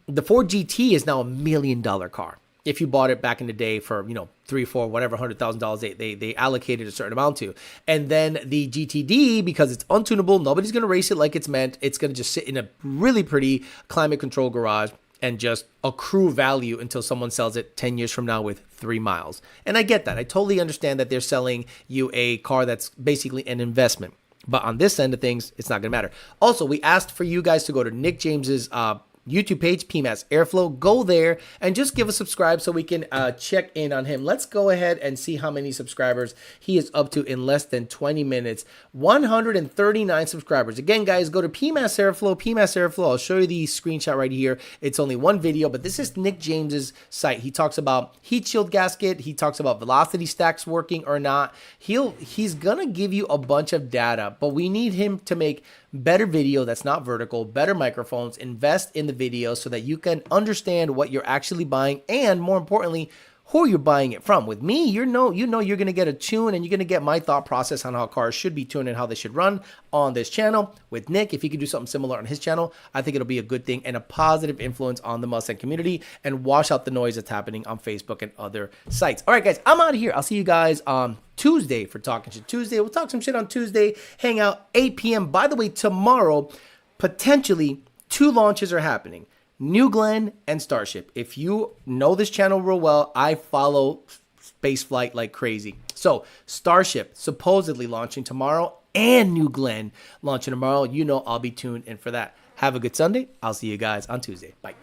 the Ford GT is now $1 million car. If you bought it back in the day for, $3, $4, whatever, $100,000 they allocated a certain amount to. And then the GTD, because it's untunable, nobody's going to race it like it's meant. It's going to just sit in a really pretty climate control garage and just accrue value until someone sells it 10 years from now with 3 miles. And I get that. I totally understand that they're selling you a car that's basically an investment. But on this end of things, it's not going to matter. Also, we asked for you guys to go to Nick James's YouTube page, PMAS Airflow. Go there and just give a subscribe so we can check in on him. Let's go ahead and see how many subscribers he is up to in less than 20 minutes. 139 subscribers. Again, guys, go to PMAS Airflow. PMAS Airflow. I'll show you the screenshot right here. It's only one video, but this is Nick James's site. He talks about heat shield gasket. He talks about velocity stacks working or not. He's gonna give you a bunch of data, but we need him to make better video that's not vertical, better microphones, invest in the video so that you can understand what you're actually buying and, more importantly, who you're buying it from. With me, you know you're going to get a tune and you're going to get my thought process on how cars should be tuned and how they should run on this channel. With Nick, if he could do something similar on his channel, I think it'll be a good thing and a positive influence on the Mustang community and wash out the noise that's happening on Facebook and other sites. All right, guys, I'm out of here. I'll see you guys on Tuesday for Talking Shit Tuesday. We'll talk some shit on Tuesday. Hang out 8 p.m. By the way, tomorrow, potentially 2 launches are happening. New Glenn and Starship. If you know this channel real well, I follow spaceflight like crazy. So Starship supposedly launching tomorrow and New Glenn launching tomorrow. You know I'll be tuned in for that. Have a good Sunday. I'll see you guys on Tuesday. Bye.